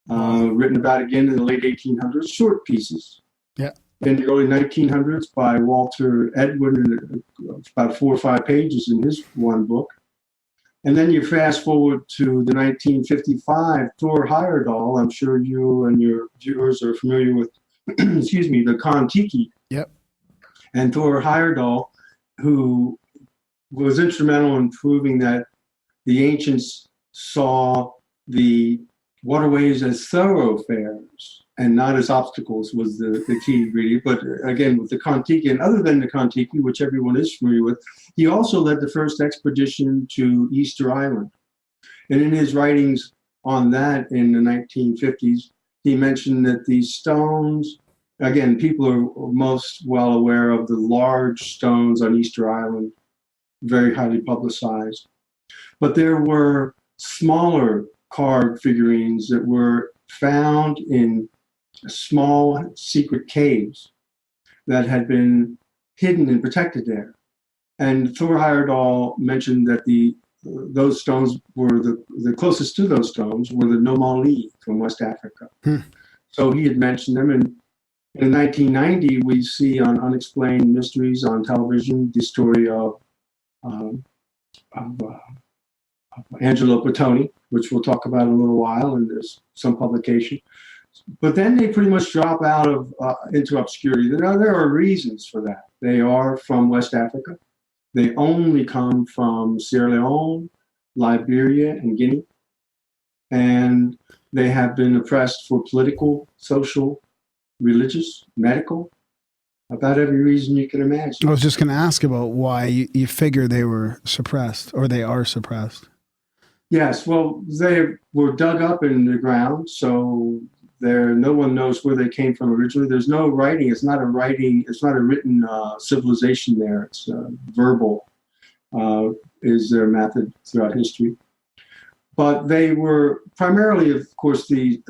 Written about again in the late 1800s, short pieces. Yeah. In the early 1900s by Walter Edwin, about 4 or 5 pages in his one book. And then you fast forward to the 1955 Thor Heyerdahl. I'm sure you and your viewers are familiar with, excuse me, the Kon-Tiki. Yep. And Thor Heyerdahl, who was instrumental in proving that the ancients saw the waterways as thoroughfares and not as obstacles, was the key ingredient. But again, with the Kon-Tiki, and other than the Kon-Tiki, which everyone is familiar with, he also led the first expedition to Easter Island. And in his writings on that in the 1950s, he mentioned that these stones, again, people are most well aware of the large stones on Easter Island, very highly publicized. But there were smaller carved figurines that were found in small secret caves that had been hidden and protected there. And Thor Heyerdahl mentioned that those stones were the closest to those stones were the Nomali from West Africa. So he had mentioned them. And in 1990, we see on Unexplained Mysteries on television the story of Angelo Bottoni, which we'll talk about in a little while, and there's some publication. But then they pretty much drop out of into obscurity. There are reasons for that. They are from West Africa. They only come from Sierra Leone, Liberia, and Guinea. And they have been oppressed for political, social, religious, medical, about every reason you can imagine. I was just going to ask about why you figure they were suppressed, or they are suppressed. Yes, well, they were dug up in the ground, so no one knows where they came from originally. There's no writing. It's not a written civilization there. It's verbal is their method throughout history. But they were primarily, of course, the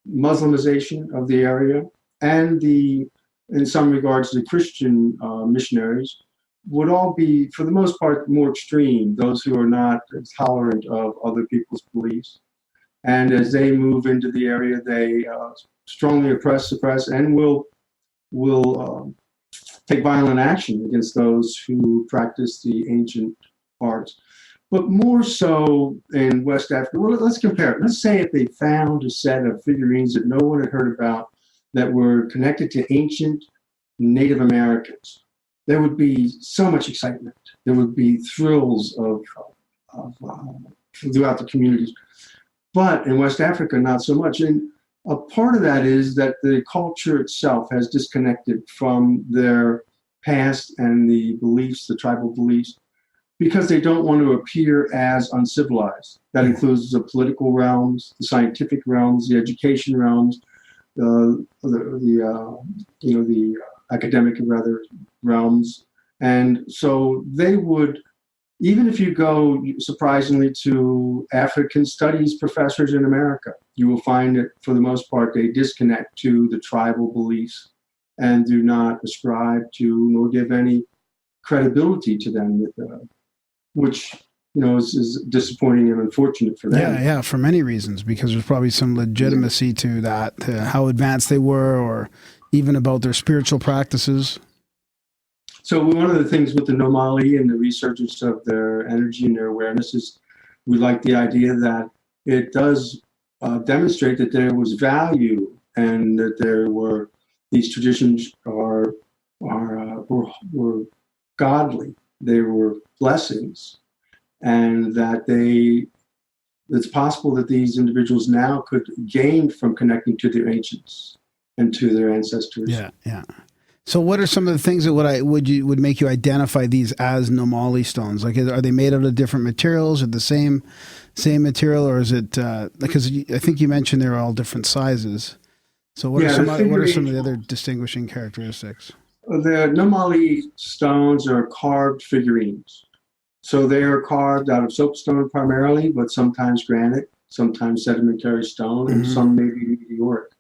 Muslimization of the area and in some regards, the Christian missionaries would all be, for the most part, more extreme, those who are not tolerant of other people's beliefs. And as they move into the area, they strongly oppress, suppress, and will take violent action against those who practice the ancient arts. But more so in West Africa. Well, let's compare it. Let's say if they found a set of figurines that no one had heard about that were connected to ancient Native Americans, there would be so much excitement. There would be thrills throughout the communities. But in West Africa, not so much. And a part of that is that the culture itself has disconnected from their past and the beliefs, the tribal beliefs, because they don't want to appear as uncivilized. That includes the political realms, the scientific realms, the education realms, the academic realms. And so they would, even if you go surprisingly to African studies professors in America, you will find that for the most part they disconnect to the tribal beliefs and do not ascribe to nor give any credibility to them, which is disappointing and unfortunate for them. Yeah, for many reasons, because there's probably some legitimacy to that, to how advanced they were, or even about their spiritual practices. So one of the things with the Nomali and the resurgence of their energy and their awareness is we like the idea that it does demonstrate that there was value and that there were these traditions were godly. They were blessings, and that it's possible that these individuals now could gain from connecting to their ancients and to their ancestors. Yeah. So what are some of the things that would make you identify these as Nomali stones? Like, are they made out of different materials, or the same material, or is it because I think you mentioned they're all different sizes? So what are some of the other distinguishing characteristics? The Nomali stones are carved figurines. So they are carved out of soapstone primarily, but sometimes granite, sometimes sedimentary stone, and some may be meteoric.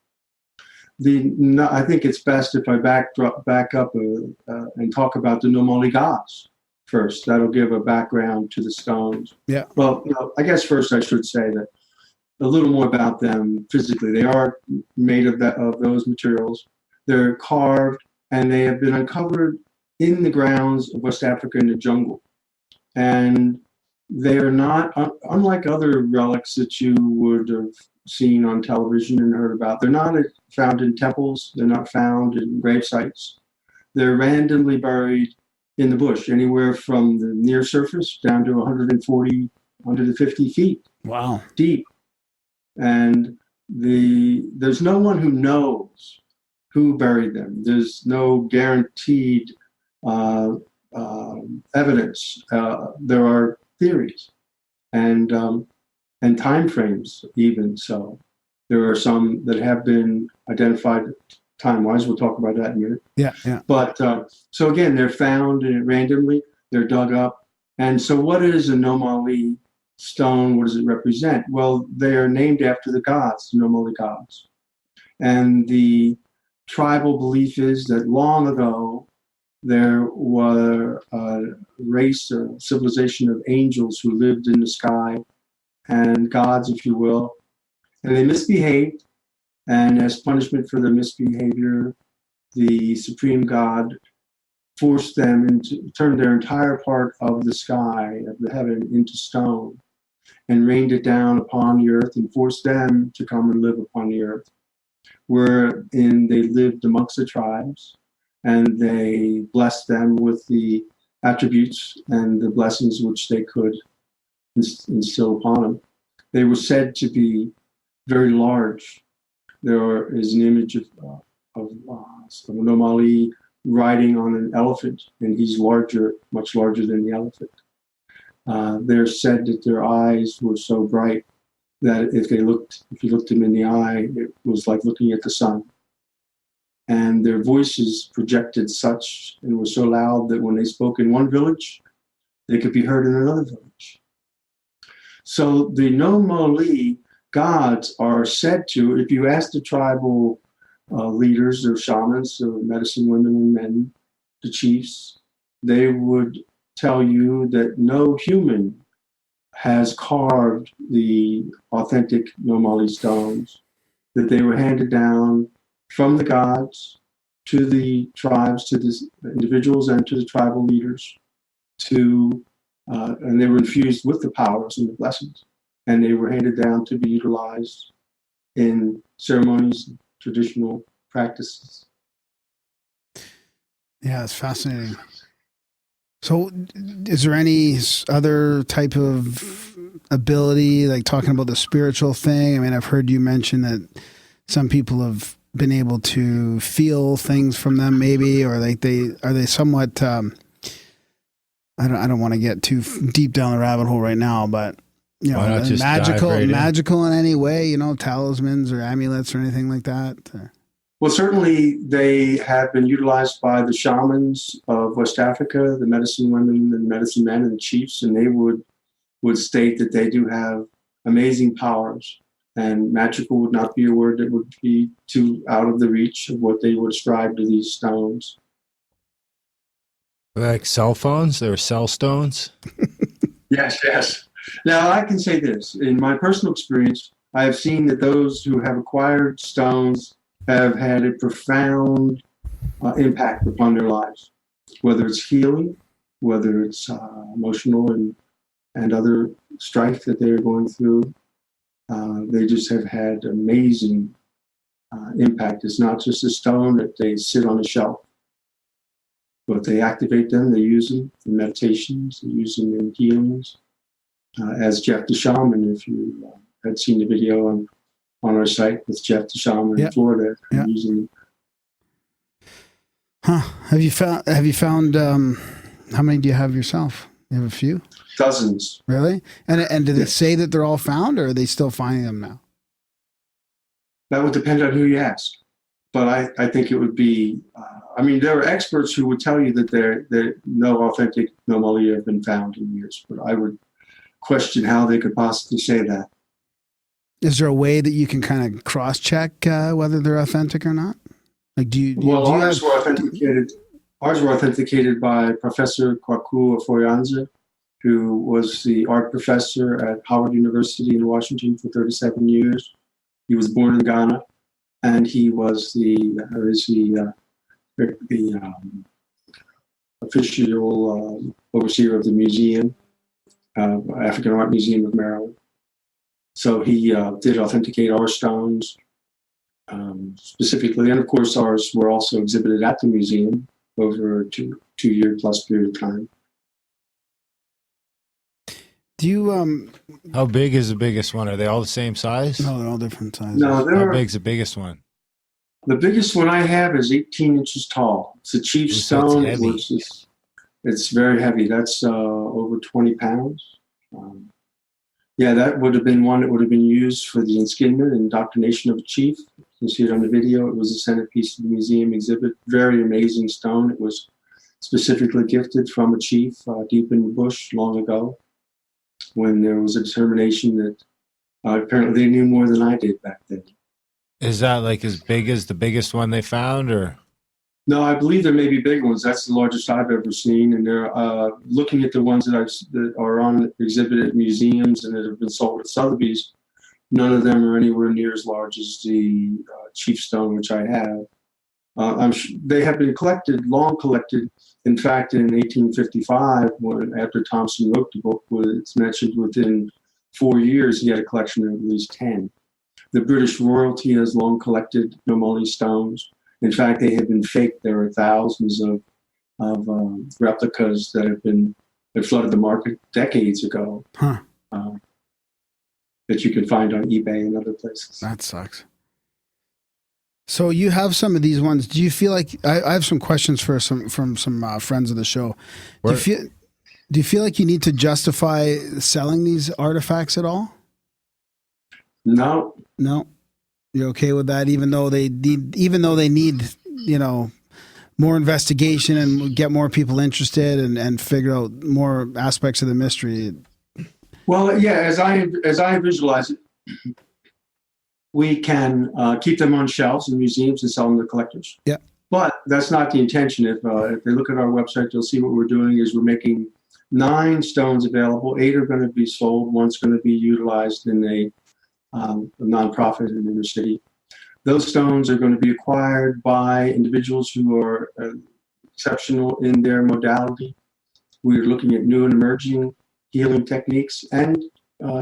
I think it's best if I back up and talk about the Nomali gods first. That'll give a background to the stones. Yeah. Well, I guess first I should say that a little more about them physically. They are made of those materials. They're carved, and they have been uncovered in the grounds of West Africa in the jungle. And they are not, unlike other relics that you would have seen on television and heard about, they're not found in temples, they're not found in grave sites. They're randomly buried in the bush, anywhere from the near surface down to 140, 150 feet. Wow. Deep. And there's no one who knows who buried them. There's no guaranteed evidence. There are theories and time frames even. So there are some that have been identified time-wise. We'll talk about that in a minute. Yeah. But so again, they're found randomly. They're dug up. And so what is a Nomali stone? What does it represent? Well, they are named after the gods, the Nomali gods. And the tribal belief is that long ago, there were a race, a civilization of angels who lived in the sky, and gods, if you will, and they misbehaved. And as punishment for their misbehavior, the supreme god forced them to turn their entire part of the sky, of the heaven, into stone, and rained it down upon the earth and forced them to come and live upon the earth, wherein they lived amongst the tribes, and they blessed them with the attributes and the blessings which they could instill upon them. They were said to be very large. There is an image of Nomali riding on an elephant, and he's larger, much larger than the elephant. They're said that their eyes were so bright that if you looked them in the eye, it was like looking at the sun. And their voices projected such and were so loud that when they spoke in one village, they could be heard in another village. So the Nomali gods are said to, if you ask the tribal leaders or shamans or medicine women and men, the chiefs, they would tell you that no human has carved the authentic Nomali stones that they were handed down from the gods to the tribes, to the individuals, and to the tribal leaders, and they were infused with the powers and the blessings, and they were handed down to be utilized in ceremonies, traditional practices. Yeah, it's fascinating. So is there any other type of ability, like talking about the spiritual thing? I mean, I've heard you mention that some people have been able to feel things from them, maybe, or like are they somewhat, I don't want to get too deep down the rabbit hole right now, but you know, magical in any way, you know, talismans or amulets or anything like that? Well, certainly they have been utilized by the shamans of West Africa, the medicine women and medicine men and chiefs, and they would state that they do have amazing powers, and magical would not be a word that would be too out of the reach of what they would ascribe to these stones. Like cell phones? Or cell stones? Yes. Now, I can say this. In my personal experience, I have seen that those who have acquired stones have had a profound impact upon their lives, whether it's healing, whether it's emotional and other strife that they're going through. They just have had amazing impact. It's not just a stone that they sit on a shelf, but they activate them, they use them in meditations, they use them in healings. As Jeff the Shaman, if you had seen the video on our site with Jeff the Shaman in Florida, using. Have you found? How many do you have yourself? You have a few. Dozens. Really? And do they say that they're all found, or are they still finding them now? That would depend on who you ask, but I think it would be. There are experts who would tell you that there no authentic Nomali have been found in years, but I would question how they could possibly say that. Is there a way that you can kind of cross-check whether they're authentic or not? Like, ours were authenticated. Ours were authenticated by Professor Kwaku Afoyanza, who was the art professor at Howard University in Washington for 37 years. He was born in Ghana, and he was the official overseer of the museum, African Art Museum of Maryland. So he did authenticate our stones specifically, and of course ours were also exhibited at the museum over a two-year plus period of time. Do you How big is the biggest one? Are they all the same size? No, they're all different sizes. No, how big's the biggest one? The biggest one I have is 18 inches tall. It's a chief stone. It's very heavy. That's over 20 pounds. That would have been one that would have been used for the enskinment and indoctrination of a chief. You can see it on the video. It was a centerpiece of the museum exhibit. Very amazing stone. It was specifically gifted from a chief deep in the bush long ago, when there was a determination that apparently they knew more than I did back then. Is that like as big as the biggest one they found, or? No, I believe there may be bigger ones. That's the largest I've ever seen. And they're looking at the ones that are on exhibit at museums and that have been sold at Sotheby's. None of them are anywhere near as large as the chief stone, which I have. They have been long collected. In fact, in 1855, after Thompson wrote the book, it's mentioned within 4 years he had a collection of at least 10. The British royalty has long collected Nomali stones. In fact, they have been faked. There are thousands of replicas that flooded the market decades ago that you can find on eBay and other places. That sucks. So you have some of these ones. Do you feel like I have some questions from some friends of the show? Do you feel like you need to justify selling these artifacts at all? No. You're okay with that, even though they need, more investigation and get more people interested and figure out more aspects of the mystery. Well, yeah, as I visualize it, we can keep them on shelves in museums and sell them to collectors. Yeah. But that's not the intention. If they look at our website, they'll see what we're doing is we're making 9 stones available. 8 are going to be sold. One's going to be utilized in a nonprofit in the inner city. Those stones are going to be acquired by individuals who are exceptional in their modality. We're looking at new and emerging healing techniques and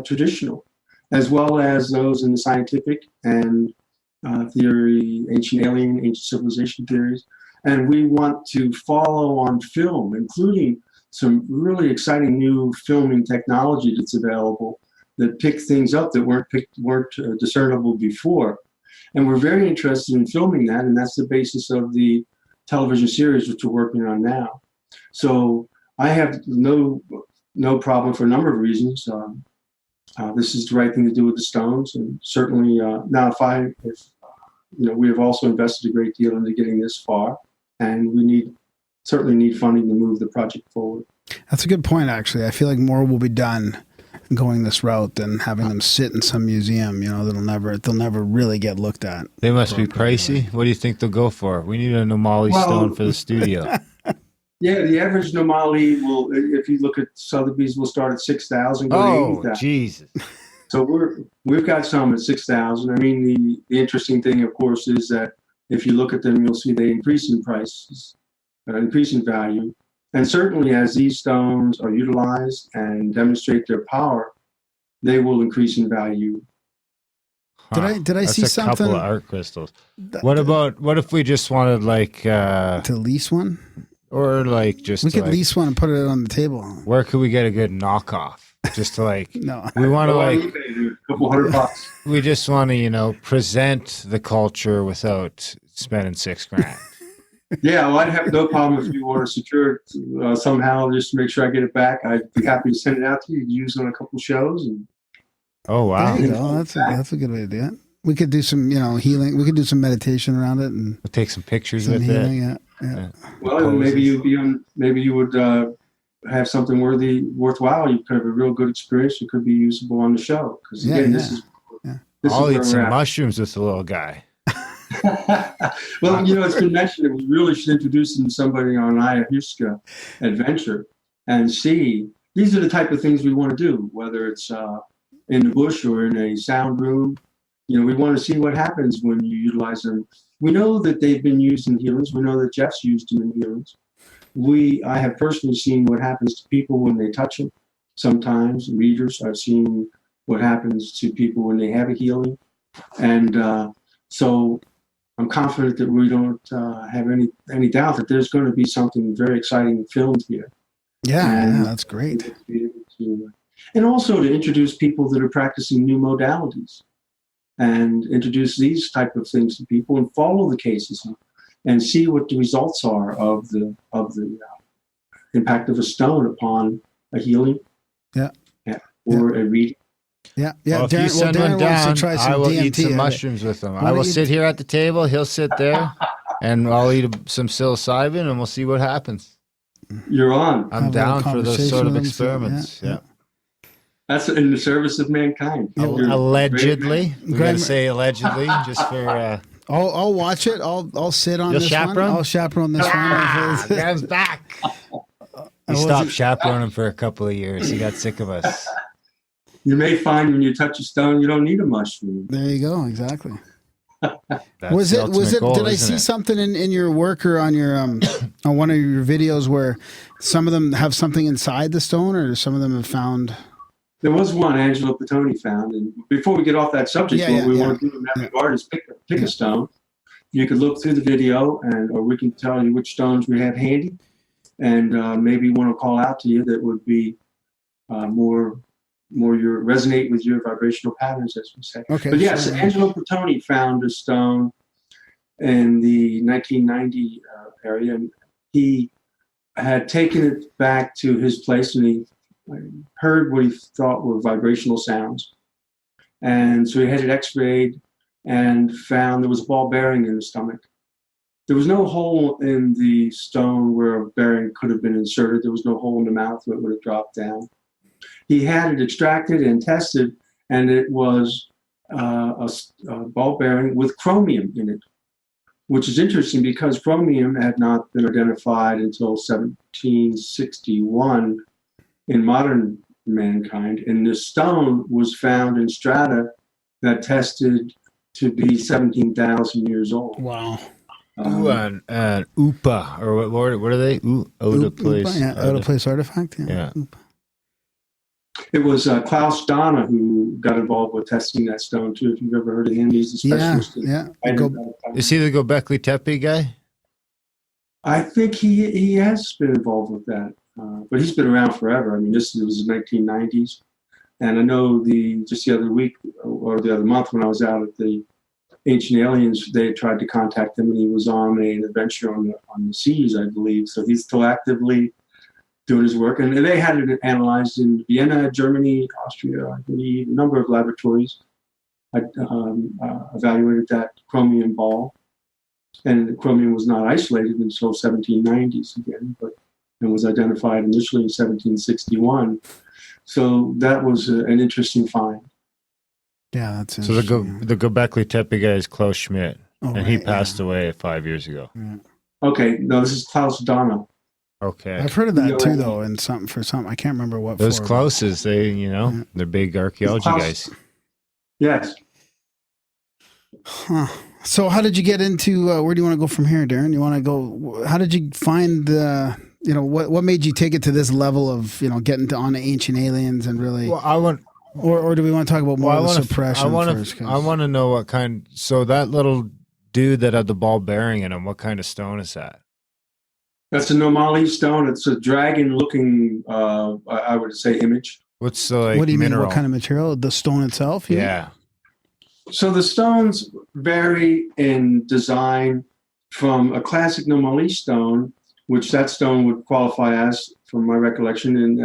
traditional, as well as those in the scientific and theory, ancient alien, ancient civilization theories. And we want to follow on film, including some really exciting new filming technology that's available that pick things up that weren't discernible before. And we're very interested in filming that, and that's the basis of the television series which we're working on now. So I have no problem for a number of reasons. This is the right thing to do with the stones, and certainly now if we have also invested a great deal into getting this far, and we certainly need funding to move the project forward. That's a good point, actually. I feel like more will be done going this route than having them sit in some museum, they'll never really get looked at. They must be pricey. What do you think they'll go for? We need a Nomali stone for the studio. Yeah, the average Nomali will, if you look at Sotheby's, will start at 6,000. Oh, Jesus! So we've got some at 6,000. I mean, the interesting thing, of course, is that if you look at them, you'll see they increase in prices, increase in value. And certainly as these stones are utilized and demonstrate their power, they will increase in value. Did I see something? That's a couple of art crystals. What if we just wanted to lease one? Or just we could lease one and put it on the table. Where could we get a good knockoff? Just to no. We want to a couple $100. We just want to, present the culture without spending $6,000. Yeah, well, I'd have no problem if you want to secure it somehow, just to make sure I get it back. I'd be happy to send it out to you. Use it on a couple shows. Oh, wow. There you go. That's a good way to do it. We could do some, healing. We could do some meditation around it, and we'll take some pictures with healing, it. Yeah. Well, maybe you would have something worthwhile. You could have a real good experience. It could be usable on the show. Because again, this is. I'll eat some mushrooms with the little guy. Well, it's been mentioned that we really should introduce them to somebody on an ayahuasca adventure and see. These are the type of things we want to do, whether it's in the bush or in a sound room. We want to see what happens when you utilize them. We know that they've been used in healings. We know that Jeff's used them in healings. I have personally seen what happens to people when they touch them. Sometimes readers, I've seen what happens to people when they have a healing. And so I'm confident that we don't have any doubt that there's going to be something very exciting filmed here. Yeah, that's great. And also to introduce people that are practicing new modalities and introduce these type of things to people and follow the cases and see what the results are of the impact of a stone upon a healing or a reading. Yeah. Well, if you send one down, I will eat some mushrooms with him. I will sit here at the table. He'll sit there, and I'll eat some psilocybin, and we'll see what happens. You're on. I'm down for those sort of experiments. Yeah. That's in the service of mankind. Allegedly. We got to say allegedly, just for... I'll watch it. I'll sit on this one. I'll chaperone this one. Graham's back. He stopped chaperoning for a couple of years. He got sick of us. You may find when you touch a stone, you don't need a mushroom. There you go. Exactly. Was it? Did I see something in your work or on your on one of your videos where some of them have something inside the stone, or some of them have found? There was one Angelo Petoni found, and before we get off that subject, what we want to do in that regard is pick a stone. You could look through the video, or we can tell you which stones we have handy, and maybe one will call out to you that would be more resonate with your vibrational patterns, as we say. Okay. But yes, Angelo Petoni found a stone in the 1990 area, and he had taken it back to his place, and he heard what he thought were vibrational sounds. And so he had it x-rayed and found there was a ball bearing in the stomach. There was no hole in the stone where a bearing could have been inserted. There was no hole in the mouth where it would have dropped down. He had it extracted and tested, and it was a ball bearing with chromium in it, which is interesting because chromium had not been identified until 1761 in modern mankind. And the stone was found in strata that tested to be 17,000 years old. Wow. An Upa, or what are they? Oda place. Yeah, Oda place artifact. Yeah. It was Klaus Dana who got involved with testing that stone too. If you've ever heard of him, he's a specialist. Is he the Göbekli Tepe guy? I think he has been involved with that, but he's been around forever. I mean, this was the 1990s, and I know just the other week or the other month when I was out at the Ancient Aliens, they tried to contact him, and he was on an adventure on the seas, I believe. So he's still actively doing his work, and they had it analyzed in Vienna, Germany, Austria, I believe, a number of laboratories. I evaluated that chromium ball, and the chromium was not isolated until 1790s again, and was identified initially in 1761. So that was an interesting find. Yeah, that's so the Göbekli Tepe guy is Klaus Schmidt, and he passed away 5 years ago. Yeah. Okay, no, this is Klaus Dana. Okay, I've heard of that too, though, and something I can't remember what. Those Klauses, they're big archaeology guys. Yes. Huh. So, how did you get into? Where do you want to go from here, Darren? You want to go? How did you find? What made you take it to this level of getting on Ancient Aliens and really? Well, I want. Or do we want to talk about more of the suppression first? I want to know what kind. So that little dude that had the ball bearing in him, what kind of stone is that? That's a Nomali stone. It's a dragon-looking, I would say, image. What's the what do you mineral? mean? What kind of material? The stone itself? Yeah. So the stones vary in design from a classic Nomali stone, which that stone would qualify as, from my recollection. And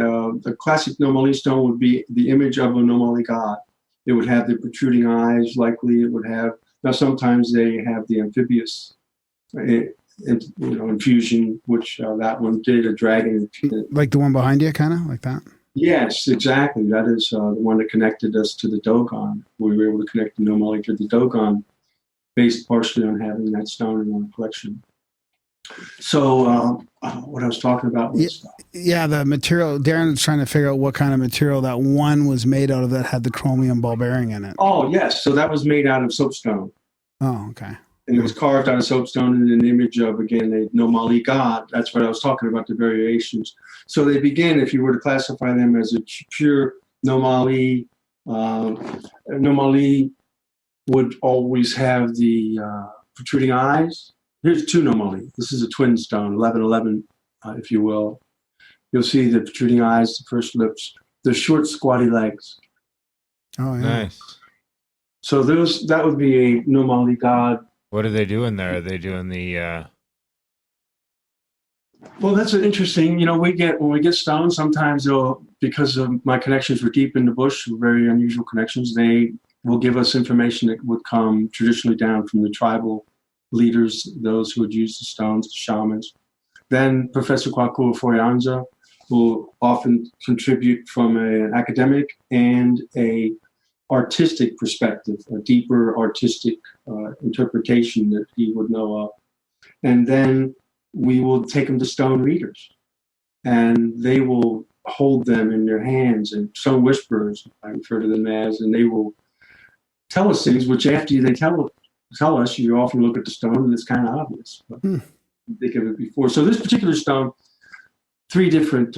the classic Nomali stone would be the image of a Nomali god. It would have the protruding eyes, likely. It would have, now sometimes they have the amphibious infusion, which that one did, a dragon. Like the one behind you, kind of like that? Yes, exactly. That is the one that connected us to the Dogon. We were able to connect the Nomali to the Dogon, based partially on having that stone in our collection. So what I was talking about was... the material. Darren's trying to figure out what kind of material that one was made out of that had the chromium ball bearing in it. Oh, yes. So that was made out of soapstone. Oh, okay. And it was carved out of soapstone in an image of, again, a Nomali god. That's what I was talking about, the variations. So they begin, if you were to classify them as a pure Nomali, Nomali would always have the protruding eyes. Here's two Nomali. This is a twin stone, 1111, if you will. You'll see the protruding eyes, the first lips, the short, squatty legs. Oh, yeah. Nice. So that would be a Nomali god. What are they doing there? Are they doing the... Well, that's interesting. When we get stones, sometimes they'll, because of my connections were deep in the bush, very unusual connections, they will give us information that would come traditionally down from the tribal leaders, those who would use the stones, the shamans. Then Professor Kwaku Foyanza will often contribute from an academic and a artistic perspective, a deeper artistic interpretation that he would know of. And then we will take them to stone readers, and they will hold them in their hands, and stone whisperers, I refer to them as, and they will tell us things which after they tell us, you often look at the stone and it's kind of obvious. But think of it before. So this particular stone, three different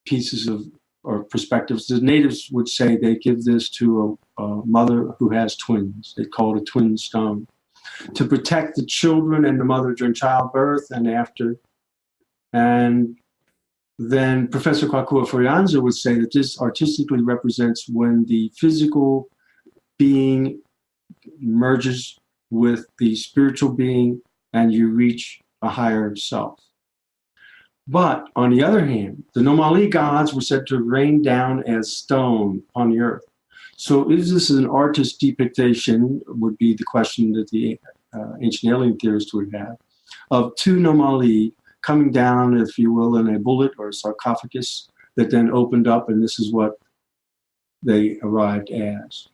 pieces of or perspectives. The natives would say they give this to a mother who has twins. They call it a twin stone, to protect the children and the mother during childbirth and after. And then Professor Kwakua Foyanza would say that this artistically represents when the physical being merges with the spiritual being and you reach a higher self. But on the other hand, the Nomali gods were said to rain down as stone on the earth. So is this an artist depiction, would be the question that the ancient alien theorists would have, of two Nomali coming down, if you will, in a bullet or a sarcophagus that then opened up, and this is what they arrived as.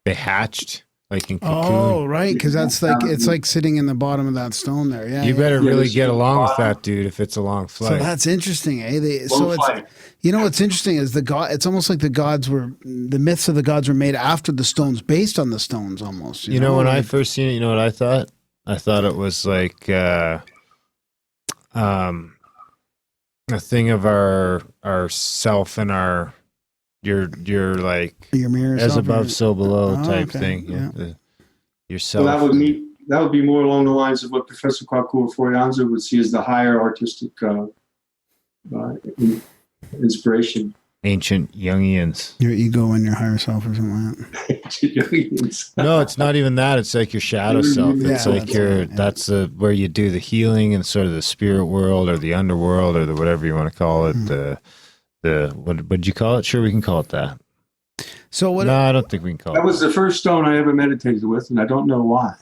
They hatched? like in cocoon. Oh, right, because that's like it's like sitting in the bottom of that stone there. Yeah, You yeah. better Yeah, really this get is along with bottom. that, dude, if it's a long So flight. that's interesting, eh? So Long it's flight. what's interesting is it's almost like the myths of the gods were made after the stones, based on the stones, almost. You know, when I Like, first seen it, you know what I thought? I thought it was like a thing of our self and your like your mirror as self, above, so below Oh, type okay, thing. yeah. Yourself. So that would be more along the lines of what Professor Kwaku Forianza would see as the higher artistic inspiration. Ancient Jungians. your ego and your higher self, or something like that. No, it's not even that. It's like your shadow self. It's Yeah, like that's right, yeah. where you do the healing and sort of the spirit world or the underworld or the whatever you want to call it. What would you call it? Sure, we can call it that. So what? No, I don't think we can call That it. was the first stone I ever meditated with, and I don't know why,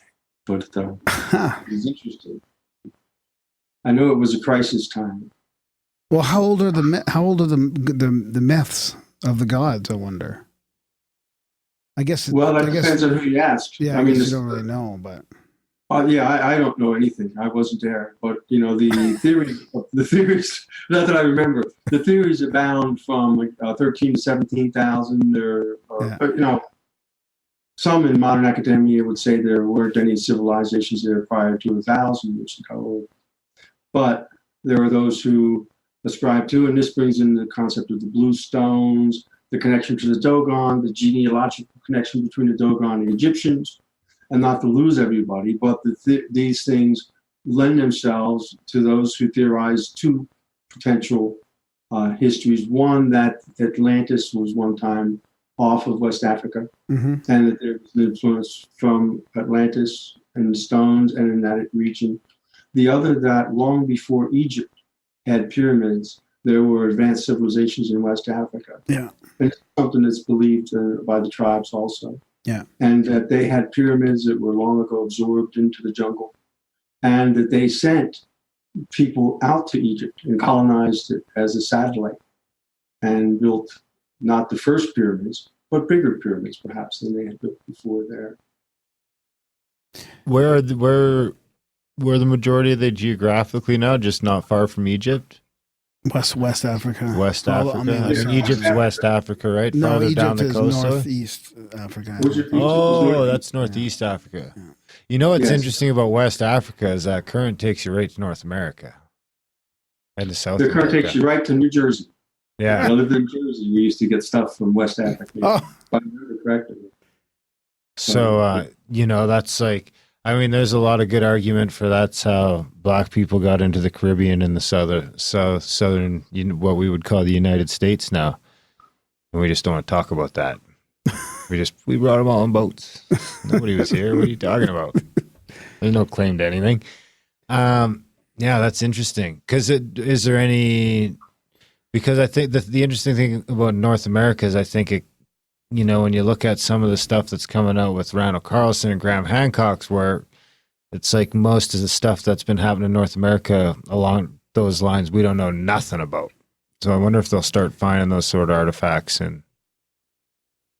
but it was interesting. I know it was a crisis time. Well, how old are the myths of the gods? I wonder. I guess. Well, that I guess, depends on who you ask. Yeah, I mean, you don't really know, but. Yeah, I don't know anything. I wasn't there, but you know the theories. Not that I remember. The theories abound from like 13 to 17,000. You know, some in modern academia would say there weren't any civilizations there prior to 1,000, which is how old. But there are those who ascribe to, and this brings in the concept of the blue stones, the connection to the Dogon, the genealogical connection between the Dogon and the Egyptians. And not to lose everybody, but these things lend themselves to those who theorize two potential histories. One, that Atlantis was one time off of West Africa, and that there was an influence from Atlantis and the stones and in that region. The other, that long before Egypt had pyramids, there were advanced civilizations in West Africa. Yeah. And it's something that's believed by the tribes also. Yeah. And that they had pyramids that were long ago absorbed into the jungle, and that they sent people out to Egypt and colonized it as a satellite and built not the first pyramids, but bigger pyramids perhaps than they had built before there. Where the majority of they geographically now? Just not far from Egypt? West Africa. West Africa. On the other side. Egypt's West Africa, right? No, Farther Egypt down the is coast. northeast Africa. Oh, that's Northeast Africa. Yeah. You know what's Yes. interesting about West Africa is that current takes you right to North America and to South The America. current takes you right to New Jersey. I Yeah. lived in Jersey. We used to get stuff from West Africa. Oh. If I remember correctly. So, you know, that's like, I mean, there's a lot of good argument for that's how black people got into the Caribbean and the southern, what we would call the United States now. And we just don't want to talk about that. We brought them all on boats. Nobody was here. What are you talking about? There's no claim to anything. Yeah, that's interesting. Because is there any? Because I think the interesting thing about North America is I think it, you know, when you look at some of the stuff that's coming out with Randall Carlson and Graham Hancock's work, it's like most of the stuff that's been happening in North America along those lines we don't know nothing about. So I wonder if they'll start finding those sort of artifacts in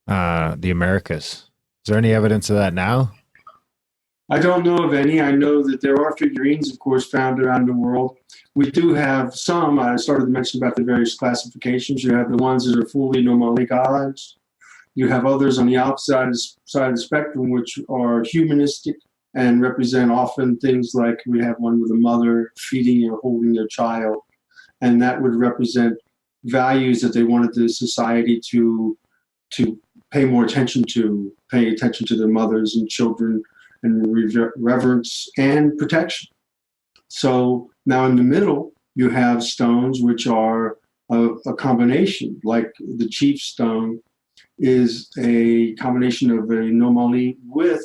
the Americas. Is there any evidence of that now? I don't know of any. I know that there are figurines, of course, found around the world. We do have some. I started to mention about the various classifications. You have the ones that are fully nomadic gods. You have others on the opposite side of the spectrum, which are humanistic and represent often things like we have one with a mother feeding or holding their child. And that would represent values that they wanted the society to pay more attention to, paying attention to their mothers and children and reverence and protection. So now in the middle, you have stones which are a combination, like the chief stone is a combination of a nomali with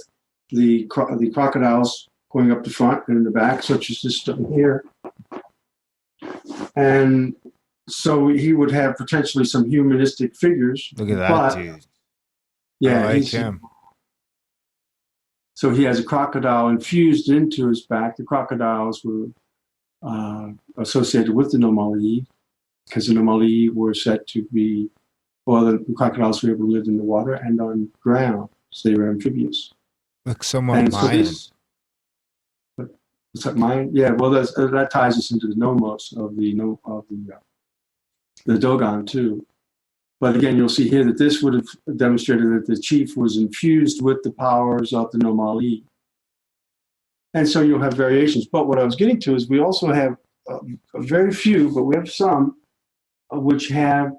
the crocodiles going up the front and in the back, such as this stone here. And so he would have potentially some humanistic figures. Look at that, dude. Yeah, I like him. So he has a crocodile infused into his back. The crocodiles were associated with the nomali because the nomali were said to be, well, the crocodiles were able to live in the water and on ground, so they were amphibious. Looks somewhat And so Mayan. it's like mine. Yeah, well, that ties us into the nomos of the Dogon too. But again, you'll see here that this would have demonstrated that the chief was infused with the powers of the Nomali. And so you'll have variations. But what I was getting to is we also have very few, but we have some which have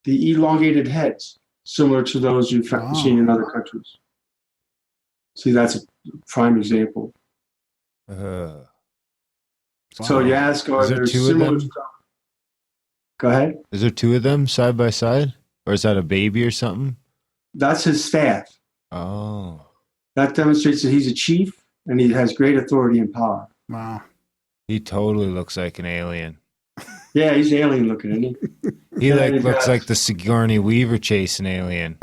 the elongated heads, similar to those you've seen in other countries. See, that's a prime example. So you ask, are there similar stuff? Go ahead. Is there two of them side by side? Or is that a baby or something? That's his staff. Oh. That demonstrates that he's a chief and he has great authority and power. Wow. He totally looks like an alien. Yeah, he's alien looking, isn't he? He looks like the Sigourney Weaver chasing alien.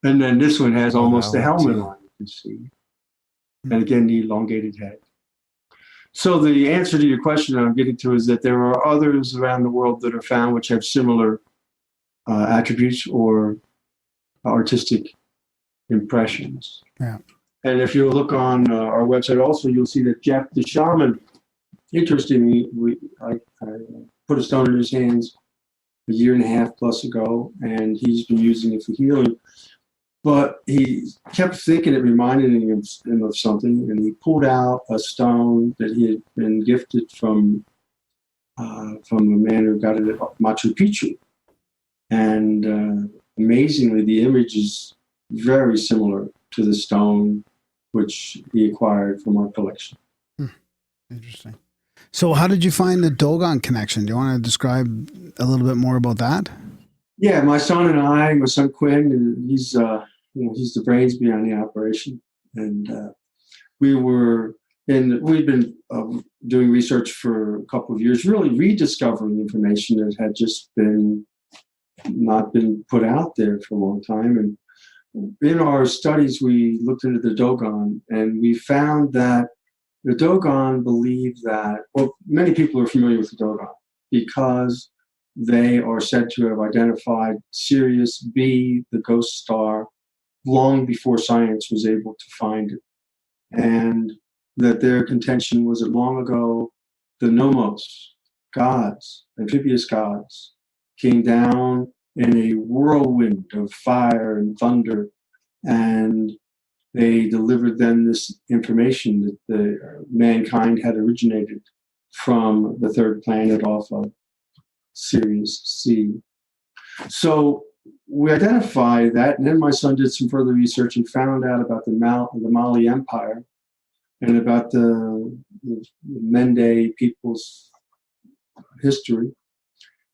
And then this one has almost the helmet too. on, you can see. And again, the elongated head. So the answer to your question I'm getting to is that there are others around the world that are found which have similar attributes or artistic impressions. Yeah. And if you look on our website also, you'll see that Jeff the shaman, interestingly, I put a stone in his hands a year and a half plus ago, and he's been using it for healing. But he kept thinking it reminded him of something, and he pulled out a stone that he had been gifted from a man who got it at Machu Picchu. And amazingly, the image is very similar to the stone which he acquired from our collection. Interesting. So how did you find the Dogon connection? Do you want to describe a little bit more about that? Yeah, my son and I, my son Quinn, he's the brains behind the operation, and we've been doing research for a couple of years, really rediscovering information that had just not been put out there for a long time. And in our studies, we looked into the Dogon, and we found that the Dogon believe that, well, many people are familiar with the Dogon because they are said to have identified Sirius B, the ghost star, long before science was able to find it. And that their contention was that long ago, the nomos, gods, amphibious gods, came down in a whirlwind of fire and thunder, and they delivered them this information that the mankind had originated from the third planet off of Sirius C. So we identified that, and then my son did some further research and found out about the Mali Empire and about the Mende people's history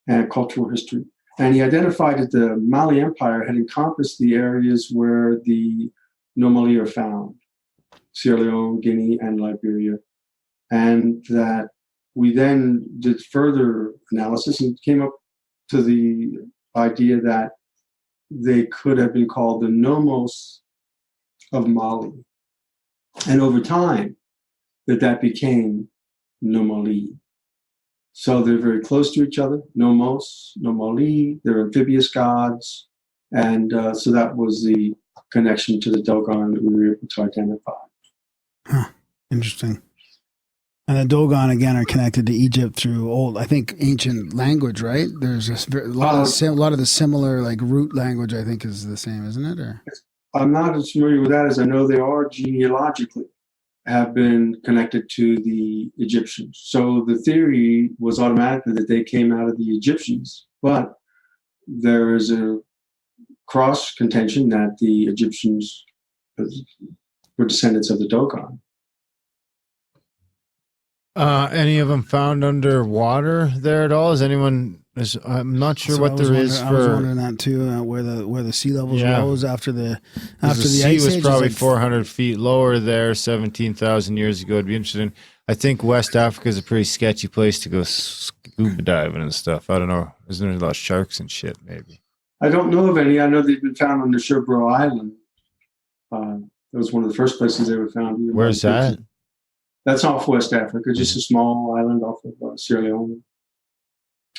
and cultural history. And he identified that the Mali Empire had encompassed the areas where the Nomali are found, Sierra Leone, Guinea, and Liberia. And that we then did further analysis and came up to the idea that they could have been called the Nomos of Mali. And over time, that became Nomali. So they're very close to each other, Nomos, Nomali, they're amphibious gods. And so that was the connection to the Dogon that we were able to identify. Huh. Interesting. And the Dogon, again, are connected to Egypt through ancient language, right? There's a lot of the similar, like, root language, I think, is the same, isn't it? Or I'm not as familiar with that as I know they are genealogically have been connected to the Egyptians. So the theory was automatically that they came out of the Egyptians, but there is a cross contention that the Egyptians were descendants of the Dogon. Any of them found underwater there at all? I'm not sure what there is for. I was wondering that too, where the sea levels rose after the sea ice was age. probably 400 feet lower there 17,000 years ago. It'd be interesting. I think West Africa is a pretty sketchy place to go scuba diving and stuff. I don't know. Isn't there a lot of sharks and shit? Maybe. I don't know of any. I know they've been found on the Sherbro Island. That was one of the first places they were found. Where's that? That's off West Africa, just a small island off of Sierra Leone.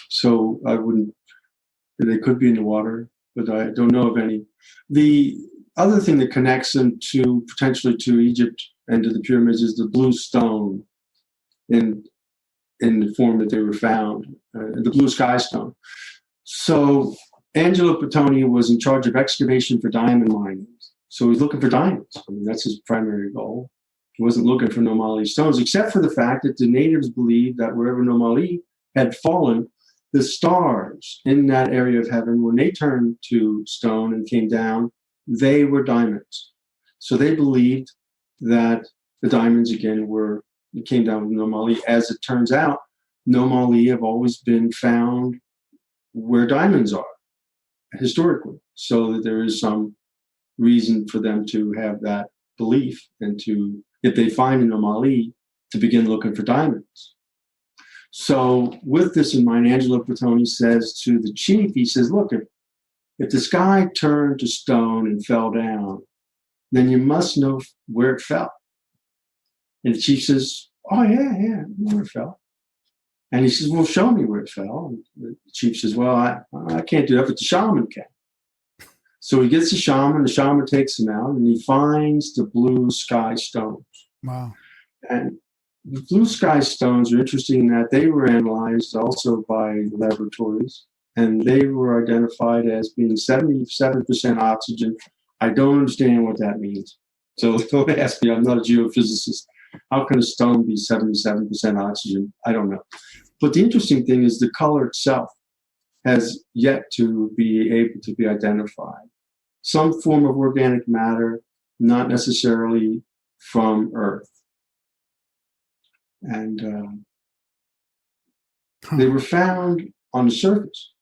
So they could be in the water, but I don't know of any. The other thing that connects them to potentially to Egypt and to the pyramids is the blue stone in the form that they were found, the blue sky stone. So Angelo Pettoni was in charge of excavation for diamond mining. So he's looking for diamonds. I mean, that's his primary goal. He wasn't looking for Nomali stones, except for the fact that the natives believed that wherever Nomali had fallen, the stars in that area of heaven, when they turned to stone and came down, they were diamonds. So they believed that the diamonds again came down with Nomali. As it turns out, Nomali have always been found where diamonds are historically, so that there is some reason for them to have that belief and to, if they find an Nomali, to begin looking for diamonds. So with this in mind, Angelo Pettoni says to the chief, he says, look, if the sky turned to stone and fell down, then you must know where it fell. And the chief says, oh, yeah, I know where it fell. And he says, well, show me where it fell. And the chief says, well, I can't do that, but the shaman can. So he gets the shaman takes him out, and he finds the blue sky stones. Wow. And the blue sky stones are interesting in that they were analyzed also by laboratories, and they were identified as being 77% oxygen. I don't understand what that means. So don't ask me, I'm not a geophysicist. How can a stone be 77% oxygen? I don't know. But the interesting thing is the color itself has yet to be able to be identified. Some form of organic matter, not necessarily from Earth. And they were found on the surface,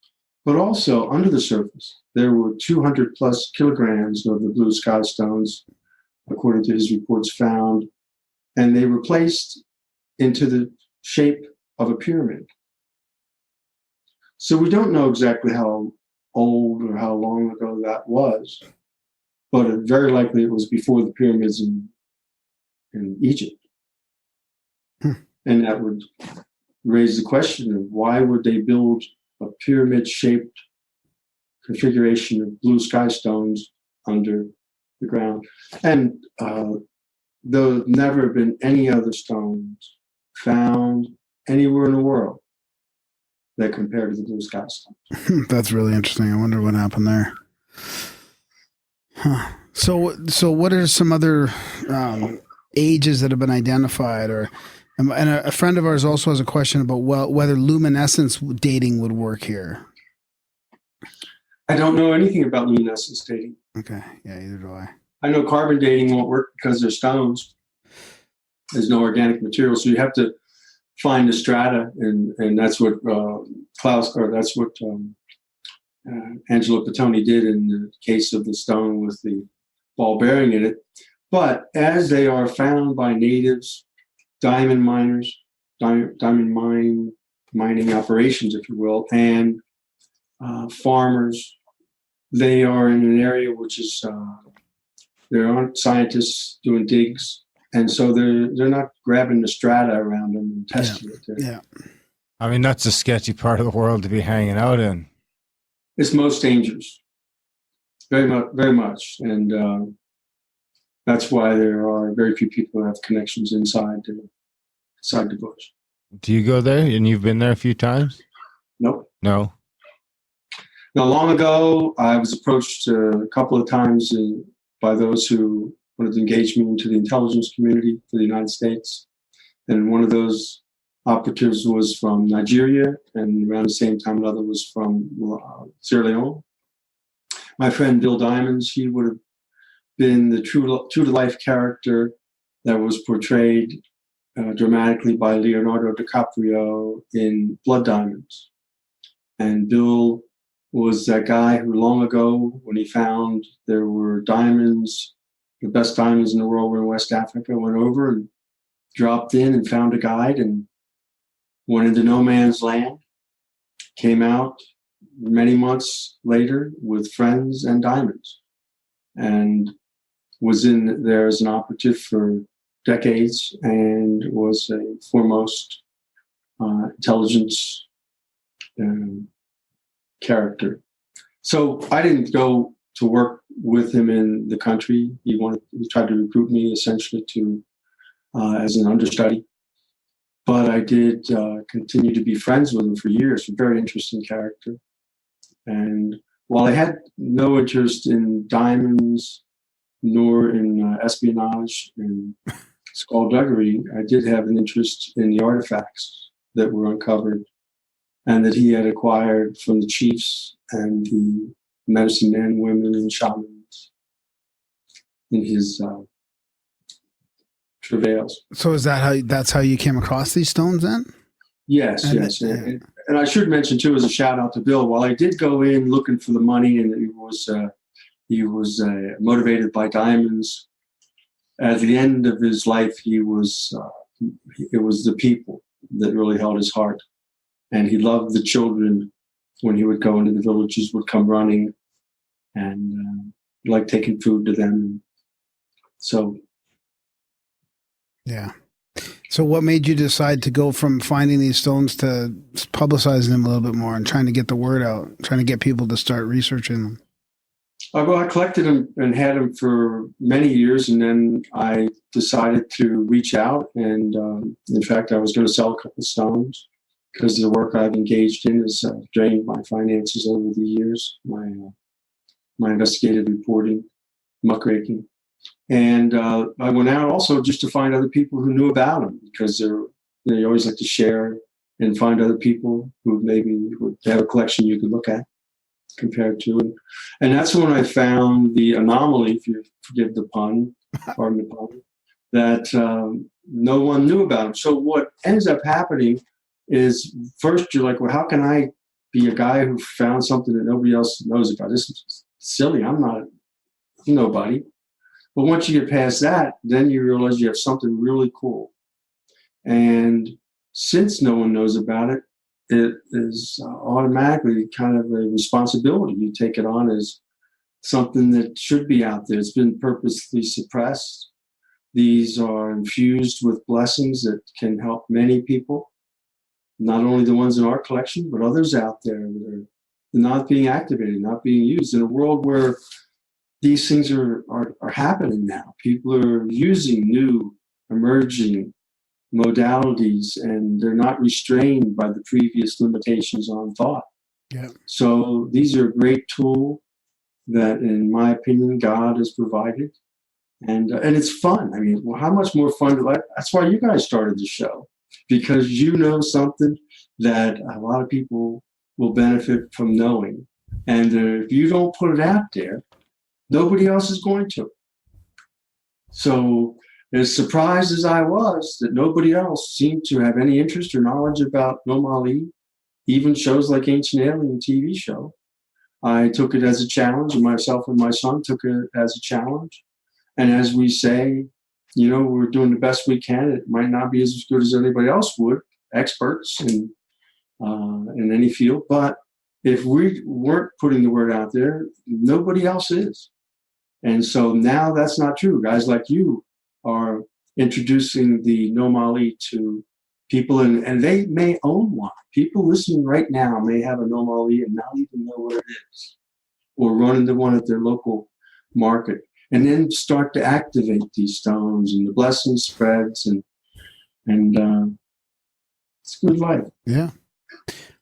but also under the surface. There were 200 plus kilograms of the blue sky stones, according to his reports, found, and they were placed into the shape of a pyramid. So we don't know exactly how old or how long ago that was, but very likely it was before the pyramids in Egypt. And that would raise the question of why would they build a pyramid-shaped configuration of blue sky stones under the ground? And there'll never have been any other stones found anywhere in the world that compare to the blue sky stones. That's really interesting. I wonder what happened there. Huh. So what are some other ages that have been identified? And a friend of ours also has a question about whether luminescence dating would work here. I don't know anything about luminescence dating. Okay. Yeah, either do I. I know carbon dating won't work because they're stones. There's no organic material, so you have to find the strata, and that's what Angelo Pettoni did in the case of the stone with the ball bearing in it. But as they are found by natives, diamond miners, diamond mining operations, if you will, and farmers, they are in an area which is there aren't scientists doing digs, and so they're not grabbing the strata around them and testing it. Yeah. I mean, that's a sketchy part of the world to be hanging out in. It's most dangerous, very much, and that's why there are very few people who have connections inside the bush. Do you go there? And you've been there a few times? Nope. No. Now, long ago, I was approached a couple of times by those who wanted to engage me into the intelligence community for the United States. And one of those operatives was from Nigeria, and around the same time, another was from Sierra Leone. My friend Bill Diamonds, he would have been the true-to-life character that was portrayed dramatically by Leonardo DiCaprio in Blood Diamonds. And Bill was that guy who long ago, when he found there were diamonds, the best diamonds in the world were in West Africa, went over and dropped in and found a guide and went into no man's land, came out many months later with friends and diamonds, and was in there as an operative for decades and was a foremost intelligence character. So I didn't go to work with him in the country. He tried to recruit me essentially to as an understudy. But I did continue to be friends with him for years. A very interesting character. And while I had no interest in diamonds nor in espionage and skullduggery, I did have an interest in the artifacts that were uncovered and that he had acquired from the chiefs and the medicine men, women, and shamans in his travails. So that's how you came across these stones then? Yes, yes. And I should mention too, as a shout out to Bill, while I did go in looking for the money and he was motivated by diamonds, at the end of his life, it was the people that really held his heart. And he loved the children. When he would go into the villages, would come running and like taking food to them. So, yeah. So what made you decide to go from finding these stones to publicizing them a little bit more and trying to get the word out, trying to get people to start researching them? Well, I collected them and had them for many years, and then I decided to reach out. And in fact, I was going to sell a couple of stones because the work I've engaged in has drained my finances over the years, my investigative reporting, muckraking. And I went out also just to find other people who knew about them, because you always like to share and find other people who maybe would have a collection you could look at compared to. And that's when I found the anomaly, if you forgive the pun, pardon the pun, that no one knew about them. So what ends up happening is, first you're like, well, how can I be a guy who found something that nobody else knows about? This is silly. I'm not nobody. But once you get past that, then you realize you have something really cool. And since no one knows about it, it is automatically kind of a responsibility. You take it on as something that should be out there. It's been purposely suppressed. These are infused with blessings that can help many people, not only the ones in our collection, but others out there that are not being activated, not being used in a world where these things are happening now. People are using new, emerging modalities, and they're not restrained by the previous limitations on thought. Yeah. So these are a great tool that, in my opinion, God has provided. And it's fun. I mean, well, how much more fun that's why you guys started the show, because you know something that a lot of people will benefit from knowing. And if you don't put it out there, nobody else is going to. So as surprised as I was that nobody else seemed to have any interest or knowledge about Noam Ali, even shows like Ancient Alien TV show, I took it as a challenge, and myself and my son took it as a challenge. And as we say, we're doing the best we can. It might not be as good as anybody else would, experts in any field, but if we weren't putting the word out there, nobody else is. And so now that's not true. Guys like you are introducing the Noam Ali to people, and they may own one. People listening right now may have a Noam Ali and not even know what it is, or run into one at their local market, and then start to activate these stones, and the blessing spreads, and it's good life. Yeah.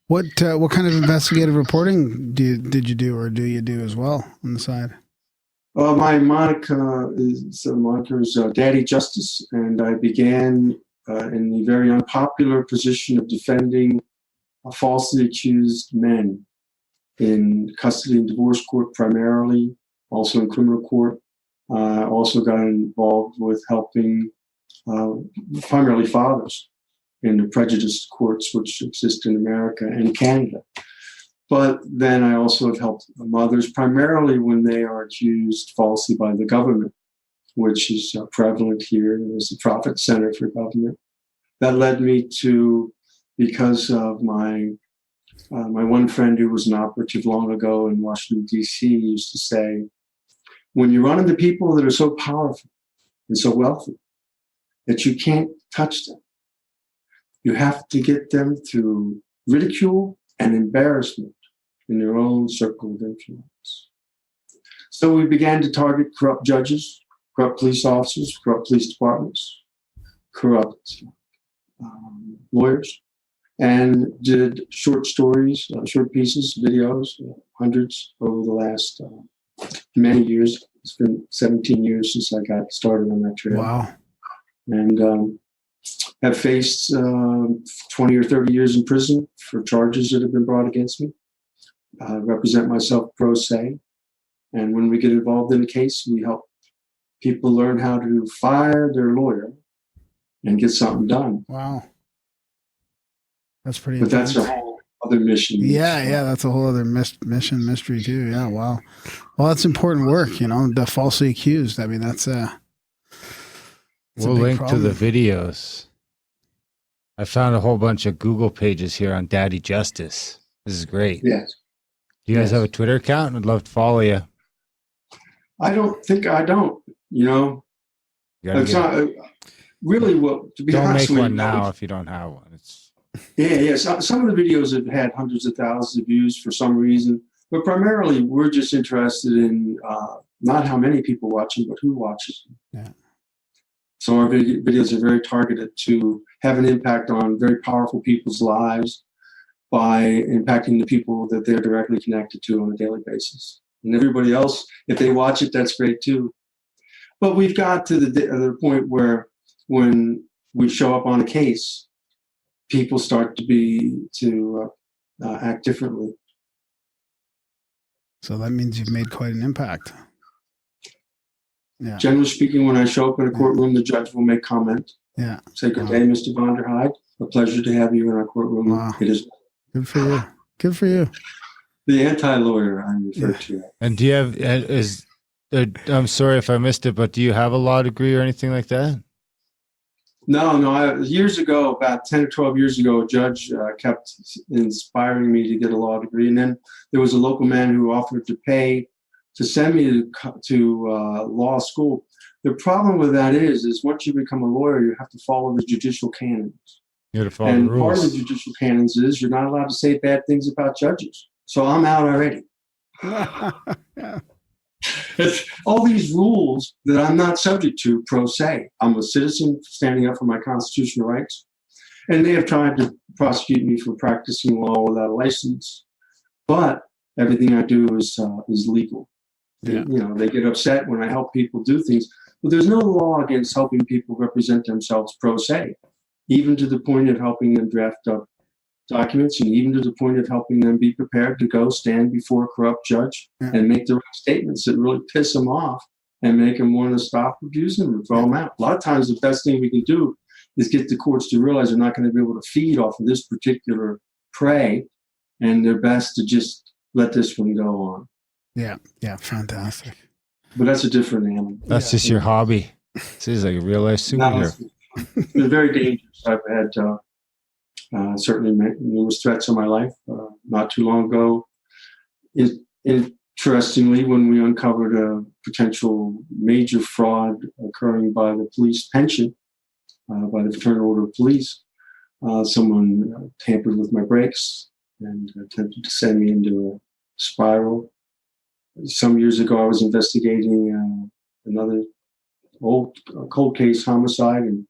What kind of investigative reporting did you do, or do you do as well on the side? My moniker is Daddy Justice, and I began in the very unpopular position of defending falsely accused men in custody and divorce court primarily, also in criminal court. I also got involved with helping primarily fathers in the prejudiced courts which exist in America and Canada. But then I also have helped mothers primarily when they are accused falsely by the government, which is prevalent here. There's a profit center for government. That led me to, because of my one friend who was an operative long ago in Washington, D.C., used to say, when you run into people that are so powerful and so wealthy that you can't touch them, you have to get them through ridicule and embarrassment in their own circle of influence. So we began to target corrupt judges, corrupt police officers, corrupt police departments, corrupt lawyers, and did short stories, short pieces, videos, hundreds over the last many years. It's been 17 years since I got started on that trail. Wow. And have faced 20 or 30 years in prison for charges that have been brought against me. Represent myself pro se. And when we get involved in a case, we help people learn how to fire their lawyer and get something done. Wow. That's pretty But intense. that's a whole other mission. Yeah, that's a whole other mission mystery too. Yeah, wow. Well, that's important work, the falsely accused. I mean, that's a we'll big link problem. to the videos. I found a whole bunch of Google pages here on Daddy Justice. This is great. Yes. Do you guys Yes. have a Twitter account? I'd love to follow you. I don't think I don't, You gotta It's get- not really what, to be don't honest make with one you, now if you don't have one. It's Yeah. Some of the videos have had hundreds of thousands of views for some reason, but primarily we're just interested in not how many people watch them, but who watches them. Yeah. So our videos are very targeted to have an impact on very powerful people's lives by impacting the people that they're directly connected to on a daily basis. And everybody else, if they watch it, that's great too. But we've got to the point where when we show up on a case, people start to act differently. So that means you've made quite an impact. Yeah. Generally speaking, when I show up in a courtroom, the judge will make comment. Yeah. Say, "Good day, Mr. Vonderheide. A pleasure to have you in our courtroom." Wow. It is Good for you. Good for you. the anti-lawyer I'm referred to. and do you have I'm sorry if I missed it, but do you have a law degree or anything like that? No. Years ago, about 10 or 12 years ago, a judge kept inspiring me to get a law degree. And then there was a local man who offered to pay to send me to law school. The problem with that is once you become a lawyer, you have to follow the judicial canons. You got to follow And the part of rules. the judicial canons is you're not allowed to say bad things about judges. So I'm out already. Yeah. It's all these rules that I'm not subject to pro se. I'm a citizen standing up for my constitutional rights. And they have tried to prosecute me for practicing law without a license. But everything I do is legal. Yeah. They get upset when I help people do things. But there's no law against helping people represent themselves pro se, even to the point of helping them draft up documents, and even to the point of helping them be prepared to go stand before a corrupt judge and make the right statements that really piss them off and make them want to stop abusing them and throw them out. A lot of times the best thing we can do is get the courts to realize they're not going to be able to feed off of this particular prey, and they're best to just let this one go on. Yeah. Fantastic. But that's a different animal. That's just your hobby. This is like a real life superhero. It's been very dangerous. I've had certainly numerous threats in my life. Not too long ago, interestingly, when we uncovered a potential major fraud occurring by the police pension, by the Fraternal Order of Police, someone tampered with my brakes and attempted to send me into a spiral. Some years ago, I was investigating another old cold case homicide, and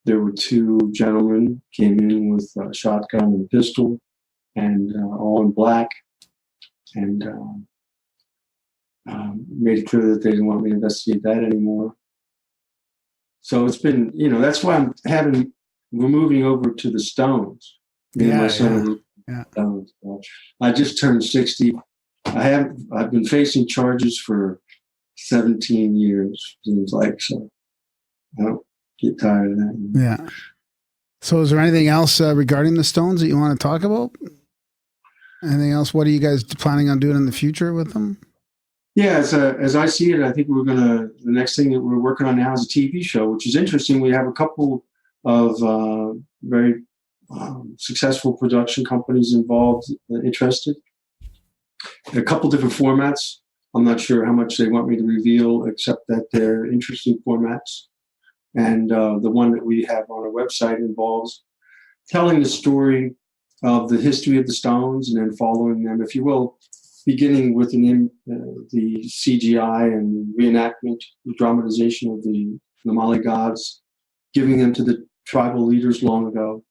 there were two gentlemen came in with a shotgun and pistol, and all in black, and made it clear that they didn't want me to investigate that anymore. So it's been, that's why we're moving over to the Stones. Me and my son. Yeah. I just turned 60. I've been facing charges for 17 years, seems like, so I don't get tired of that. Yeah. So is there anything else regarding the Stones that you want to talk about? Anything else? What are you guys planning on doing in the future with them? Yeah, as I see it, I think the next thing that we're working on now is a TV show, which is interesting. We have a couple of very successful production companies involved, interested. A couple different formats. I'm not sure how much they want me to reveal, except that they're interesting formats. And the one that we have on our website involves telling the story of the history of the Stones and then following them, if you will, beginning with the CGI and reenactment, the dramatization of the Namali gods, giving them to the tribal leaders long ago.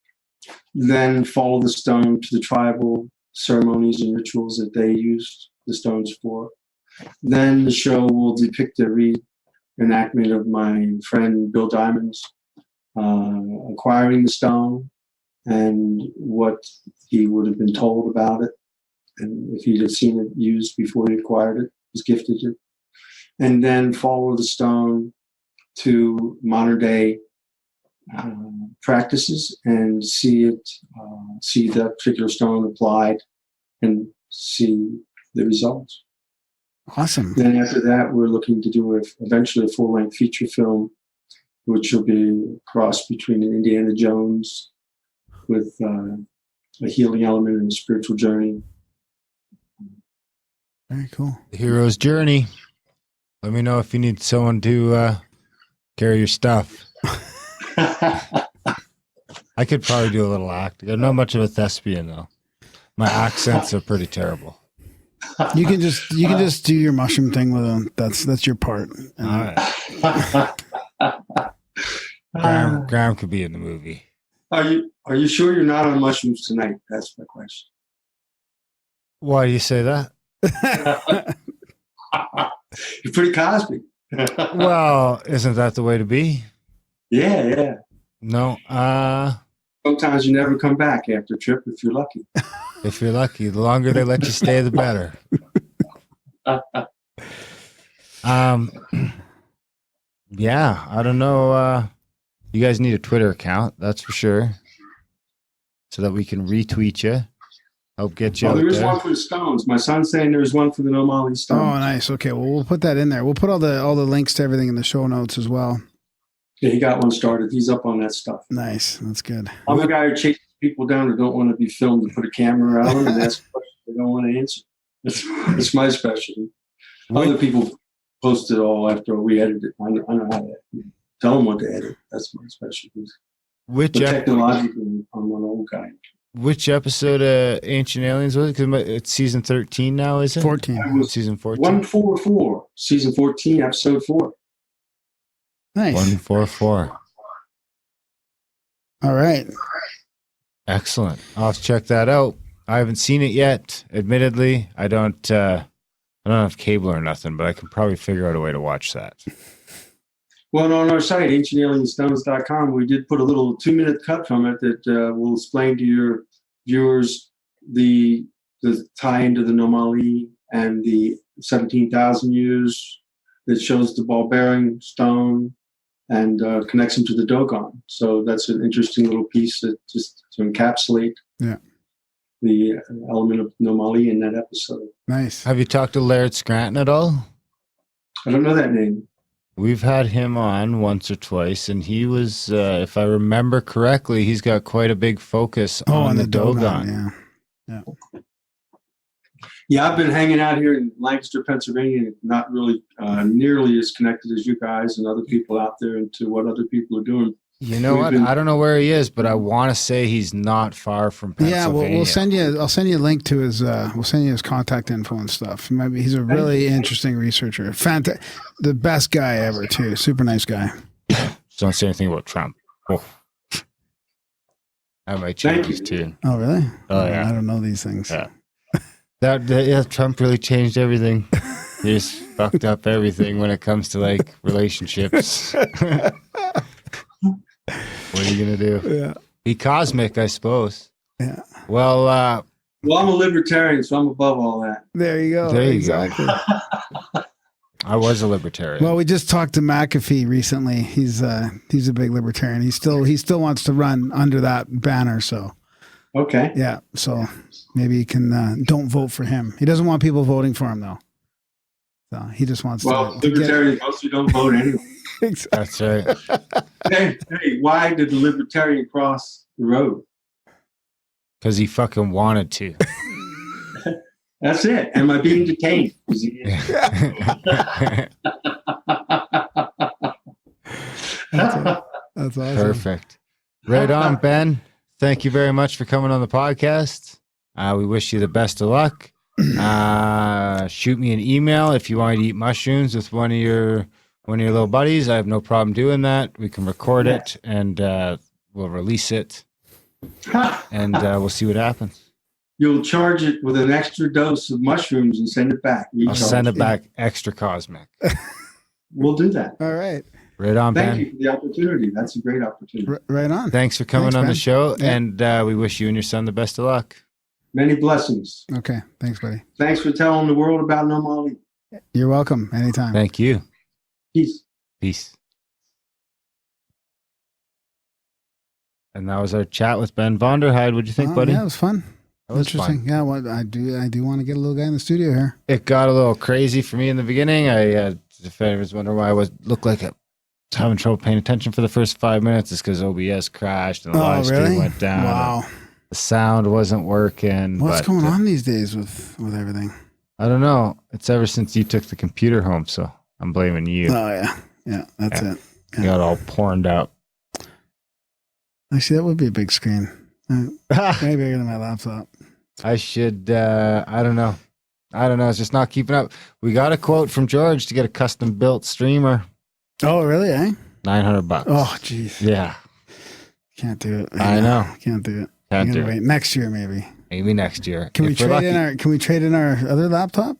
Then follow the stone to the tribal ceremonies and rituals that they used the stones for. Then the show will depict a reenactment of my friend Bill Diamond's acquiring the stone and what he would have been told about it, and if he'd have seen it used before he acquired it, was gifted it. And then follow the stone to modern day practices and see that particular stone applied and see the results. Awesome. Then after that, we're looking to do eventually a full-length feature film, which will be a cross between an Indiana Jones with a healing element and a spiritual journey. Very cool. The hero's journey. Let me know if you need someone to carry your stuff. I could probably do a little acting. I'm not much of a thespian though. My accents are pretty terrible. You can just do your mushroom thing with them. That's your part. All right. Graham could be in the movie. Are you sure you're not on mushrooms tonight? That's my question. Why do you say that? You're pretty Cosby. Well, isn't that the way to be? Yeah. No. Sometimes you never come back after a trip if you're lucky. If you're lucky, the longer they let you stay, the better. Yeah, I don't know. You guys need a Twitter account, that's for sure, so that we can retweet you, help get you out there is there. one for the Stones. My son's saying there's one for the Nomali Stones. Oh, nice. Okay, well, we'll put that in there. We'll put all the links to everything in the show notes as well. Yeah, he got one started. He's up on that stuff. Nice. That's good. I'm a guy who chases people down who don't want to be filmed and put a camera on them and ask questions they don't want to answer. That's my specialty. Other people post it all after we edit it. I know how to tell them what to edit. That's my specialty. Technologically, I'm an old guy. Which episode of Ancient Aliens was it? Because it's season 13 now, is it? 14. Season 14. 144. Season 14, episode 4. Nice. 144. All right. Excellent. I'll have to check that out. I haven't seen it yet. Admittedly, I don't have cable or nothing, but I can probably figure out a way to watch that. Well, on our site, ancientalienstones.com, we did put a little 2-minute cut from it that will explain to your viewers the tie into the Nomali and the 17,000 years that shows the ball-bearing stone and connects them to the Dogon. So that's an interesting little piece that just to encapsulate the element of Nomali in that episode. Nice. Have you talked to Laird Scranton at all? I don't know that name. We've had him on once or twice, and he was, if I remember correctly, he's got quite a big focus on the Dogon. Yeah, I've been hanging out here in Lancaster, Pennsylvania, not really nearly as connected as you guys and other people out there into what other people are doing. You know what? I don't know where he is, but I want to say he's not far from Pennsylvania. Yeah, we'll send you. I'll send you a link to his. We'll send you his contact info and stuff. Maybe he's a really interesting researcher. The best guy ever too. Super nice guy. Don't say anything about Trump. Oh. I might change his tune. Oh really? Oh yeah. I don't know these things. Yeah. That Trump really changed everything. He just fucked up everything when it comes to like relationships. What are you gonna do? Yeah. Be cosmic, I suppose. Yeah. Well, I'm a libertarian, so I'm above all that. There you go. There you exactly. go. I was a libertarian. Well, we just talked to McAfee recently. He's a big libertarian. He still wants to run under that banner. So. Okay. Yeah. So maybe you can don't vote for him. He doesn't want people voting for him though. So he just wants to. Libertarians mostly don't vote anyway. Exactly. That's right. Hey, why did the libertarian cross the road? Because he fucking wanted to. That's it. Am I being detained? That's awesome. Perfect. Right on, Ben. Thank you very much for coming on the podcast. We wish you the best of luck. Shoot me an email if you want to eat mushrooms with one of your little buddies. I have no problem doing that. We can record it and we'll release it, and we'll see what happens. You'll charge it with an extra dose of mushrooms and send it back. I'll send it back extra cosmic. We'll do that. All right. Right on, Thank Ben. you for the opportunity. That's a great opportunity. Right on. Thanks for coming Thanks, on the Ben. show, Yeah. and we wish you and your son the best of luck. Many blessings. Okay. Thanks, buddy. Thanks for telling the world about No Molly. You're welcome. Anytime. Thank you. Peace. Peace. And that was our chat with Ben Vonderheide. What'd you think, buddy? Yeah, it was fun. That was Interesting. fun. Yeah, well, I do want to get a little guy in the studio here. It got a little crazy for me in the beginning. If I was wondering why I looked like I was having trouble paying attention for the first 5 minutes, it's because OBS crashed and the live stream went down. Wow. The sound wasn't working. What's going on these days with everything? I don't know. It's ever since you took the computer home, so I'm blaming you. Oh, yeah. Yeah, that's it. You got all porned out. Actually, that would be a big screen. Way bigger than my laptop. I should, I don't know. It's just not keeping up. We got a quote from George to get a custom built streamer. Oh, really, eh? $900. Oh, geez. Yeah. Can't do it. I know. Can't do it. Can't I'm do gonna it. wait next year, maybe. Maybe next year. Can we If we're trade in our other laptop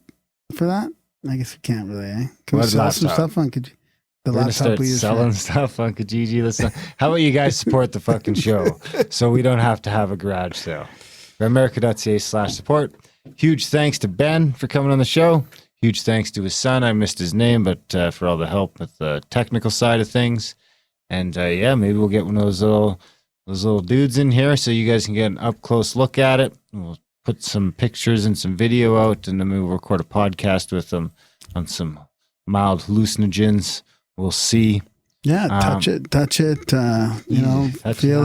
for that? I guess we can't really, eh? Can we What sell some laptop? stuff on the We're gonna laptop start we use selling stuff on Kijiji. Listen, how about you guys support the fucking show so we don't have to have a garage sale? America.ca/support. Huge thanks to Ben for coming on the show. Huge thanks to his son. I missed his name, but for all the help with the technical side of things. And yeah, maybe we'll get one of those little dudes in here so you guys can get an up close look at it. We'll put some pictures and some video out, and then maybe we'll record a podcast with them on some mild hallucinogens. We'll see. Yeah, touch it, feel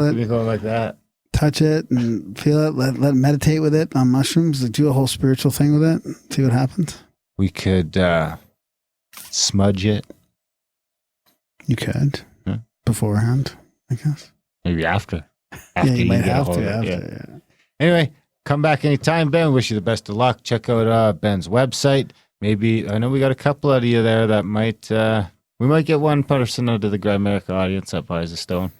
it, Go like that. touch it and feel it. Let meditate with it on mushrooms. Like, do a whole spiritual thing with it. See what happens. We could smudge it. You could beforehand, I guess. Maybe after. Yeah, you might get a have hold to. of it, yeah. Anyway, come back anytime, Ben. Wish you the best of luck. Check out Ben's website. Maybe, I know we got a couple out of you there that might, we might get one person out of the Grimerica audience that buys a stone.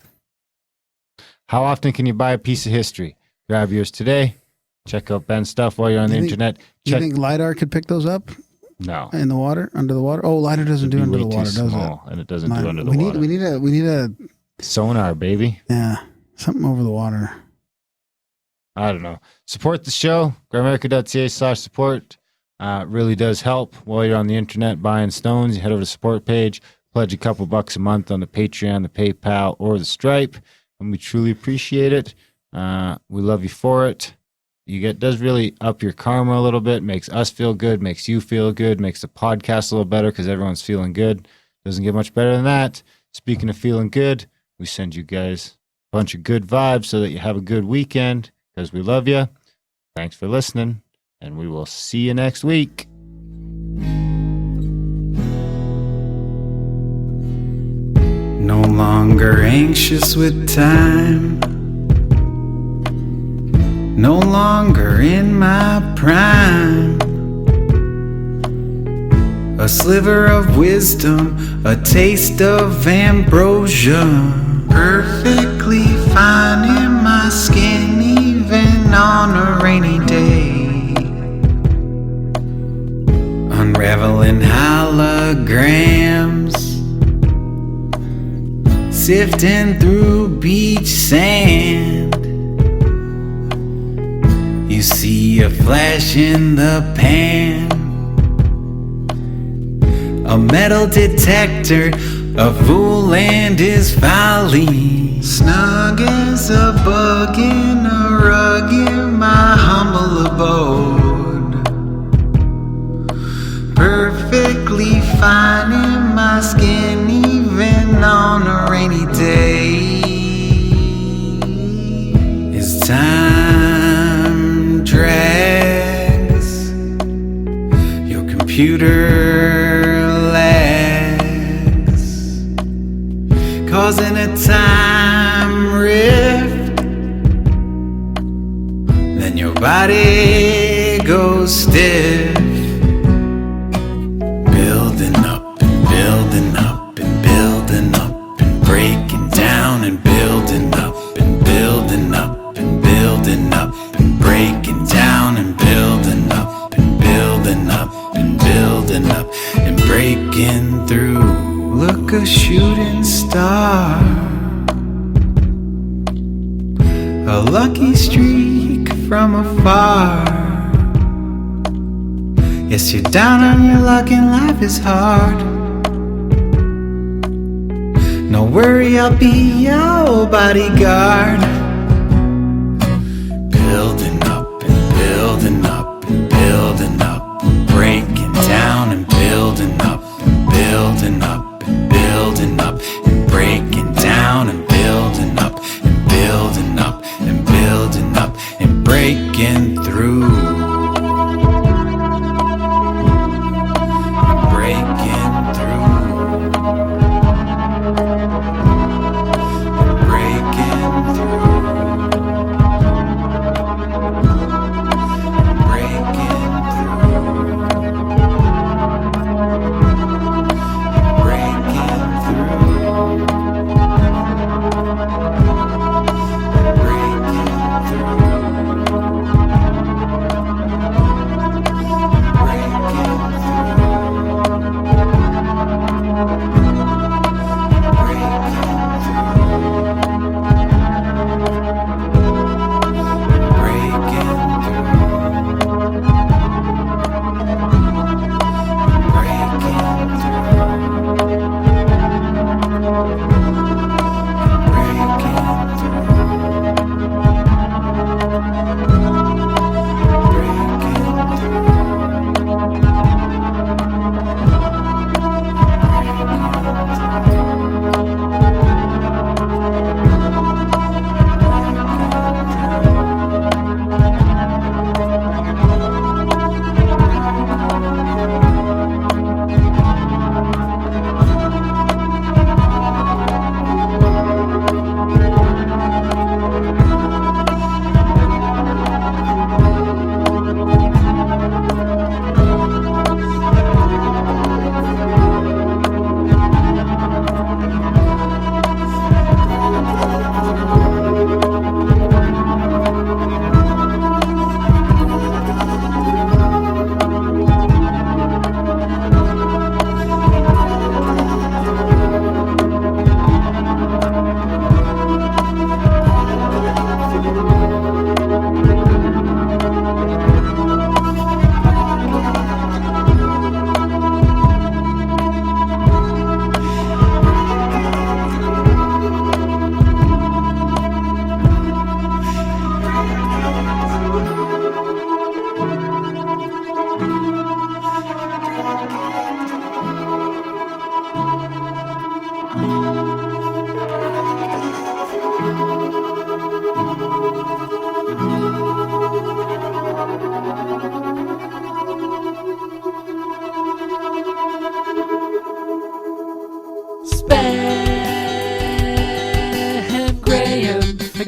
How often can you buy a piece of history? Grab yours today. Check out Ben's stuff while you're on the internet. Do you think LiDAR could pick those up No. in the water, under the water? Oh, LiDAR doesn't do It'd be under the way water, too does small, it? and it doesn't do under the we water. We need a Sonar, baby. something over the water. I don't know. Support the show. Grimerica.ca/support. Really does help while you're on the internet buying stones. You head over to the support page, pledge a couple bucks a month on the Patreon, the PayPal, or the Stripe, and we truly appreciate it. We love you for it. Does really up your karma a little bit, makes us feel good, makes you feel good, makes the podcast a little better because everyone's feeling good. Doesn't get much better than that. Speaking of feeling good, we send you guys a bunch of good vibes so that you have a good weekend because we love you. Thanks for listening, and we will see you next week. No longer anxious with time. No longer in my prime. A sliver of wisdom, a taste of ambrosia. Perfectly fine in my skin, even on a rainy day. Unraveling holograms, sifting through beach sand. You see a flash in the pan, a metal detector, a fool and his folly. Snug as a bug in a rug in my humble abode. Perfectly fine in my skin, even on a rainy day. As time drags, your computer lags, causing a time rift. Then your body goes stiff. Building up and building up and building up and breaking down and building up and building up and building up and breaking down and building up and building up and building up and breaking through. Look, a shooting star, a lucky streak from afar. Yes, you're down on your luck and life is hard. No worry, I'll be your bodyguard. Building up and building up and building up, breaking down and building up and building up and building up and breaking down and building up and building up and building up and breaking through.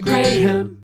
Graham.